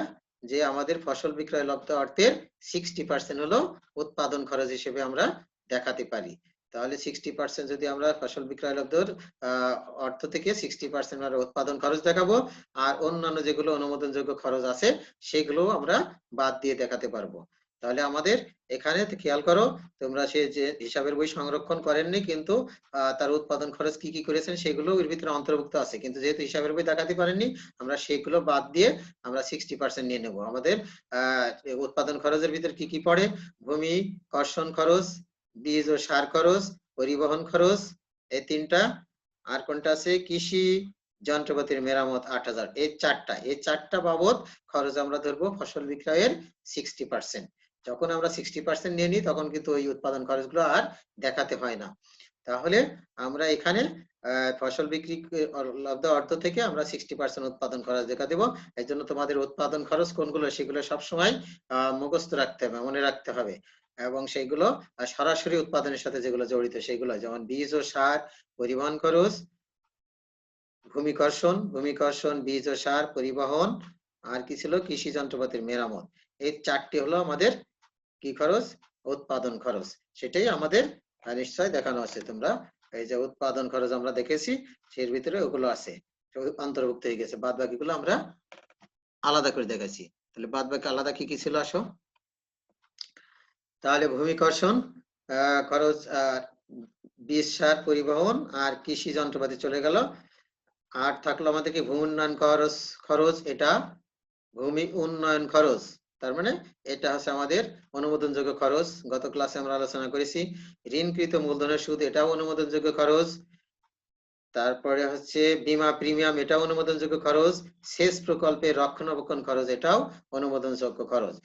যে আমাদের ফসল বিক্রয় লব্ধ অর্থের 60% হলো উৎপাদন খরচ হিসেবে আমরা দেখাতে পারি। তাহলে 60% যদি আমরা ফসল বিক্রয় লব্ধ অর্থ থেকে 60% আমরা উৎপাদন খরচ দেখাবো, আর অন্যান্য যেগুলো অনুমোদনযোগ্য খরচ আছে সেগুলো আমরা বাদ দিয়ে দেখাতে পারবো। তাহলে আমাদের এখানে খেয়াল করো, তোমরা সে যে হিসাবের বই সংরক্ষণ করেননি, কিন্তু তার উৎপাদন খরচ কি কি করেছেন সেগুলো এর ভিতরে অন্তর্ভুক্ত আছে, কিন্তু যেহেতু হিসাবের বই দেখাতে পারেননি, আমরা সেগুলো বাদ দিয়ে আমরা 60% নিয়ে নেব। আমাদের উৎপাদন খরচের ভিতরে কি কি পড়ে, ভূমি কর্ষণ খরচ, বীজ ও সার খরচ, পরিবহন খরচ, এই তিনটা, আর কোনটা আছে, কৃষি যন্ত্রপাতির মেরামত 8,000। এই চারটা বাবদ খরচ আমরা ধরবো ফসল বিক্রয়ের 60%। যখন আমরা 60% নিয়ে নিই তখন কিন্তু ওই উৎপাদন খরচগুলো আর দেখাতে হয় না। তাহলে আমরা এখানে ফসল বিক্রি লব্ধ অর্থ থেকে আমরা 60% উৎপাদন খরচ দেখা দেব। এই জন্য তোমাদের উৎপাদন খরচ কোনগুলো সেগুলো সবসময় মুখস্থ রাখতে হবে, মনে রাখতে হবে, এবং সেইগুলো সরাসরি উৎপাদনের সাথে যেগুলো জড়িত সেগুলো, যেমন বীজ ও সার, পরিবহন খরচ, ভূমিকর্ষণ, বীজ ও সার, পরিবহন, আর কি ছিল, কৃষি যন্ত্রপাতির মেরামত। এই 4টি হলো আমাদের কি খরচ, উৎপাদন খরচ। সেটাই আমাদের নিশ্চয় দেখানো আছে। তোমরা এই যে উৎপাদন খরচ আমরা দেখেছি, এর ভিতরে ওগুলো আছে, অন্তর্ভুক্ত হয়ে গেছে। বাদ বাকিগুলো আমরা আলাদা করে দেখেছি। তাহলে বাদ বাকি আলাদা কি কি ছিল আসো। তাহলে ভূমিকর্ষণ খরচ, বীজ সার, পরিবহন আর কৃষি যন্ত্রপাতি চলে গেল। আর থাকলো আমাদের কি ভূমি উন্নয়ন খরচ, এটা ভূমি উন্নয়ন খরচ, তার মানে এটা হচ্ছে আমাদের অনুমোদনযোগ্য খরচ। গত ক্লাসে আমরা আলোচনা করেছি। ঋণকৃত মূলধনের সুদ, এটাও অনুমোদনযোগ্য খরচ। তারপরে হচ্ছে বীমা প্রিমিয়াম, এটাও অনুমোদনযোগ্য খরচ। সেচ প্রকল্পের রক্ষণাবেক্ষণ খরচ, এটাও অনুমোদনযোগ্য খরচ।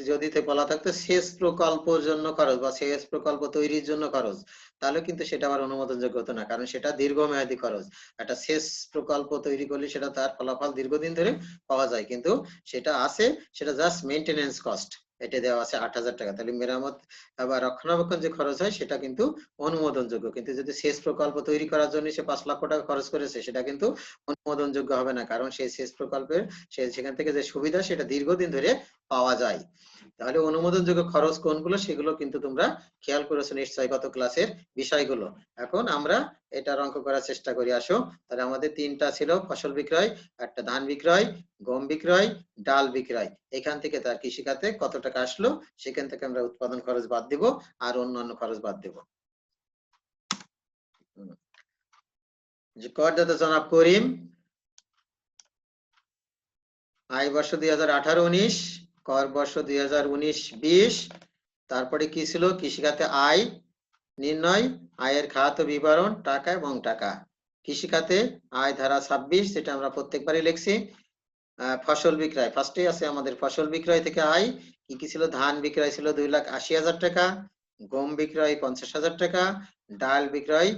যদি বলা থাকতো সেচ প্রকল্পের জন্য খরচ বা সেচ প্রকল্প তৈরির জন্য খরচ, তাহলে কিন্তু সেটা আবার অনুমোদনযোগ্য হতো না, কারণ সেটা দীর্ঘমেয়াদী খরচ। একটা সেচ প্রকল্প তৈরি করলে সেটা তার ফলাফল দীর্ঘদিন ধরে পাওয়া যায়, কিন্তু সেটা আছে, সেটা জাস্ট মেইনটেনেন্স কস্ট, এটা দেওয়া আছে 8,000 টাকা। তাহলে মেরামত বা রক্ষণাবেক্ষণ যে খরচ হয় সেটা কিন্তু অনুমোদনযোগ্য। কিন্তু যদি সেচ প্রকল্প তৈরি করার জন্য সে 5 লক্ষ টাকা খরচ করেছে, সেটা কিন্তু অনুমোদনযোগ্য হবে না, কারণ সেই সেচ প্রকল্পের সেখান থেকে যে সুবিধা সেটা দীর্ঘদিন ধরে পাওয়া যায়। তাহলে অনুমোদনযোগ্য খরচ কোনগুলো সেগুলো কিন্তু তোমরা খেয়াল করেছো নিশ্চয়ই গত ক্লাসের বিষয়গুলো। এখন আমরা এটার অঙ্ক করার চেষ্টা করি আসো। তাহলে আমাদের 3টা ছিল, ফসল বিক্রয়, একটা ধান বিক্রয়, গম বিক্রয়, ডাল বিক্রয়। এখান থেকে তার কৃষিখাতে কত টাকা আসলো সেখান থেকে আমরা উৎপাদন খরচ বাদ দিব আর অন্যান্য খরচ বাদ দেব। করদাতা জনাব করিম, আয় বর্ষ 2018-19, কর বর্ষ 2019-20। তারপরে কি ছিল, কৃষিখাতে আয় নির্ণয়, আয়ের খাত বিবরণ, টাকা এবং টাকা। কৃষিখাতে আয় ধারা 26, যেটা আমরা প্রত্যেকবারই লিখছি। ফসল বিক্রয় ফার্স্টে আছে আমাদের, ফসল বিক্রয় থেকে আয় কি কি ছিল, ধান বিক্রয় ছিল 2,80,000 টাকা, গম বিক্রয় 50,000 টাকা, ডাল বিক্রয়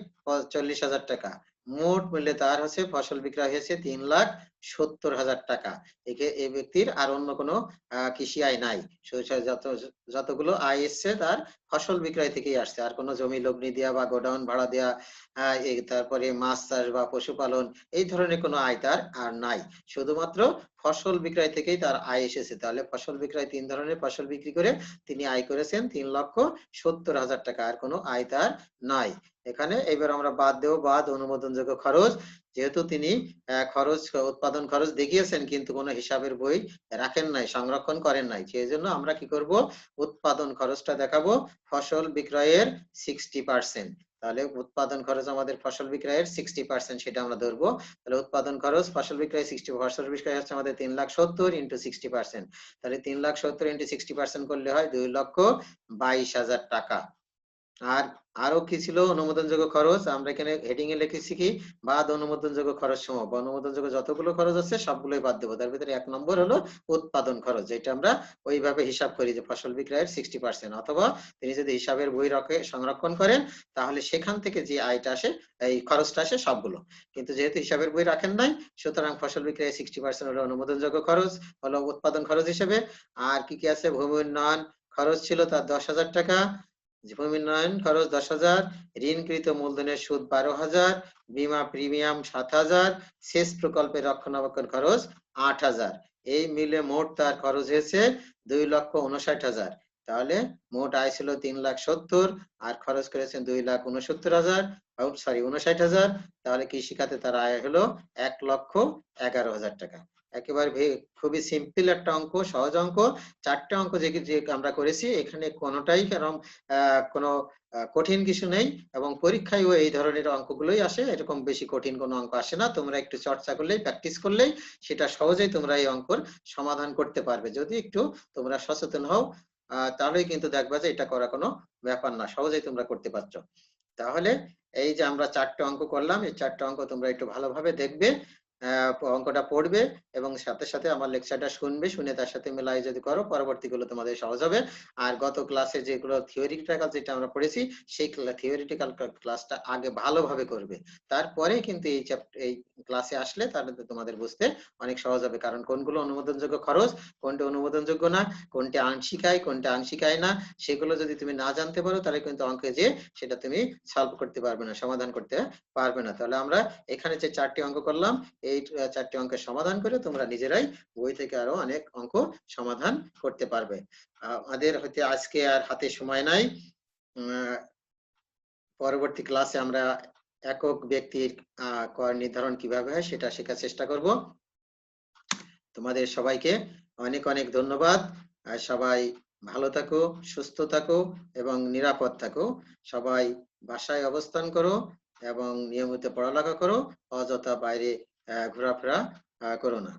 40,000 টাকা। মোট মূল্যে তার হচ্ছে ফসল বিক্রয় হয়েছে 3,70,000 টাকা। এই ব্যক্তির আর অন্য কোনো কৃষি আয় নাই। যতগুলো আয় এসছে তার ফসল বিক্রয় থেকেই আসছে, আর কোনো জমি লগ্নি দেওয়া বা গোডাউন ভাড়া দেওয়া, তারপরে মাছ চাষ বা পশুপালন, এই ধরনের কোনো আয় তার আর নাই। শুধুমাত্র ফসল বিক্রয় থেকেই তার আয় এসেছে। তাহলে ফসল বিক্রয় 3 ধরনের ফসল বিক্রি করে তিনি আয় করেছেন 3,70,000 টাকা, আর কোনো আয় তার নাই। এখানে এবার আমরা বাদ দেব, বাদ অনুমোদনযোগ্য খরচ। যেহেতু তিনি খরচ, উৎপাদন খরচ দেখিয়েছেন কিন্তু কোনো হিসাবের বই রাখেন নাই, সংরক্ষণ করেন নাই, সেই জন্য আমরা কি করব, উৎপাদন খরচটা দেখাবো ফসল বিক্রয়ের 60%। তাহলে উৎপাদন খরচ আমাদের ফসল বিক্রয়ের 60%, সেটা আমরা ধরবো। তাহলে উৎপাদন খরচ ফসল বিক্রয় 60, ফসল বিক্রয় হচ্ছে আমাদের 3,70,000 ইন্টু 60%। তাহলে 3,70,000 ইন্টু 60% করলে হয় 2,22,000 টাকা। আর আরো কি ছিল অনুমোদনযোগ্য খরচ, আমরা এখানে হেডিং এ লিখেছি কি, বাদ অনুমোদনযোগ্য খরচ সমূহ। অনুমোদনযোগ্য যতগুলো খরচ আছে সবগুলোই বাদ দেবো। তার ভিতরে 1 নম্বর হলো উৎপাদন খরচ, যেটা আমরা ওইভাবে হিসাব করি যে ফসল বিক্রয়ের 60%, অথবা তিনি যদি হিসাবের বই সংরক্ষণ করেন তাহলে সেখান থেকে যে আয়টা আসে, এই খরচটা আসে সবগুলো। কিন্তু যেহেতু হিসাবের বই রাখেন নাই, সুতরাং ফসল বিক্রয়ের 60% হলো অনুমোদনযোগ্য খরচ, হলো উৎপাদন খরচ হিসেবে। আর কি কি আছে, ভূমি উন্নয়ন খরচ ছিল তার 10,000 টাকা, ভূমি উন্নয়ন খরচ 10,000, ঋণকৃত মূলধনের সুদ 12,000, বীমা প্রিমিয়াম 7,000, সেচ প্রকল্পের রক্ষণাবেক্ষণ খরচ 8,000। এই মিলে মোট তার খরচ হয়েছে 2,59,000। তাহলে মোট আয় ছিল 3,70,000 আর খরচ করেছেন 2,69,000, সরি 59,000। তাহলে কৃষিখাতে তার আয় হলো 1,11,000 টাকা। একেবারে খুবই সিম্পল একটা অঙ্ক, সহজ অঙ্ক। 4টে অঙ্ক যে আমরা করেছি, এখানে কোনোটাই কারণ কোনো কঠিন কিছু নেই, এবং পরীক্ষায়ও এই ধরনের অঙ্কগুলোই আসে, এরকম বেশি কঠিন কোনো অঙ্ক আসে না। তোমরা একটু চর্চা করলেই, প্র্যাকটিস করলেই সেটা সহজেই তোমরা এই অঙ্কর সমাধান করতে পারবে। যদি একটু তোমরা সচেতন হও তাহলেই কিন্তু দেখবা যে এটা করা কোনো ব্যাপার না, সহজেই তোমরা করতে পারছো। তাহলে এই যে আমরা 4টে অঙ্ক করলাম, এই 4টে অঙ্ক তোমরা একটু ভালোভাবে দেখবে, অঙ্কটা পড়বে এবং সাথে সাথে আমার লেকচারটা শুনবে, শুনে তার সাথে মেলাই যদি করো পরবর্তীগুলো তোমাদের সহজ হবে। আর গত ক্লাসে যেগুলো থিওরিটিক্যাল যেটা আমরা পড়েছি সেই থিওরিটিক্যাল ক্লাসটা আগে ভালোভাবে করবে, তারপরে কিন্তু এই ক্লাসে আসলে তাহলে তোমাদের বুঝতে অনেক সহজ হবে। কারণ কোনগুলো অনুমোদনযোগ্য খরচ, কোনটা অনুমোদনযোগ্য না, কোনটা আংশিক আয়, কোনটা আংশিক আয় না, সেগুলো যদি তুমি না জানতে পারো তাহলে কিন্তু অঙ্কে যে সেটা তুমি সলভ করতে পারবে না, সমাধান করতে পারবে না। তাহলে আমরা এখানে যে 4টি অঙ্ক করলাম, এই 4টি অঙ্কের সমাধান করে তোমরা নিজেরাই বই থেকে আরো অনেক অঙ্ক সমাধান করতে পারবে। আমাদের হয়তো আজকে আর হাতে সময় নাই, পরবর্তী ক্লাসে আমরা একক ব্যক্তির কর নির্ধারণ কিভাবে হয় সেটা শেখার চেষ্টা করব। তোমাদের সবাইকে অনেক অনেক ধন্যবাদ। সবাই ভালো থাকো, সুস্থ থাকো এবং নিরাপদ থাকো। সবাই বাসায় অবস্থান করো এবং নিয়মিত পড়ালেখা করো, অযথা বাইরে ঘোরাফেরা করো না।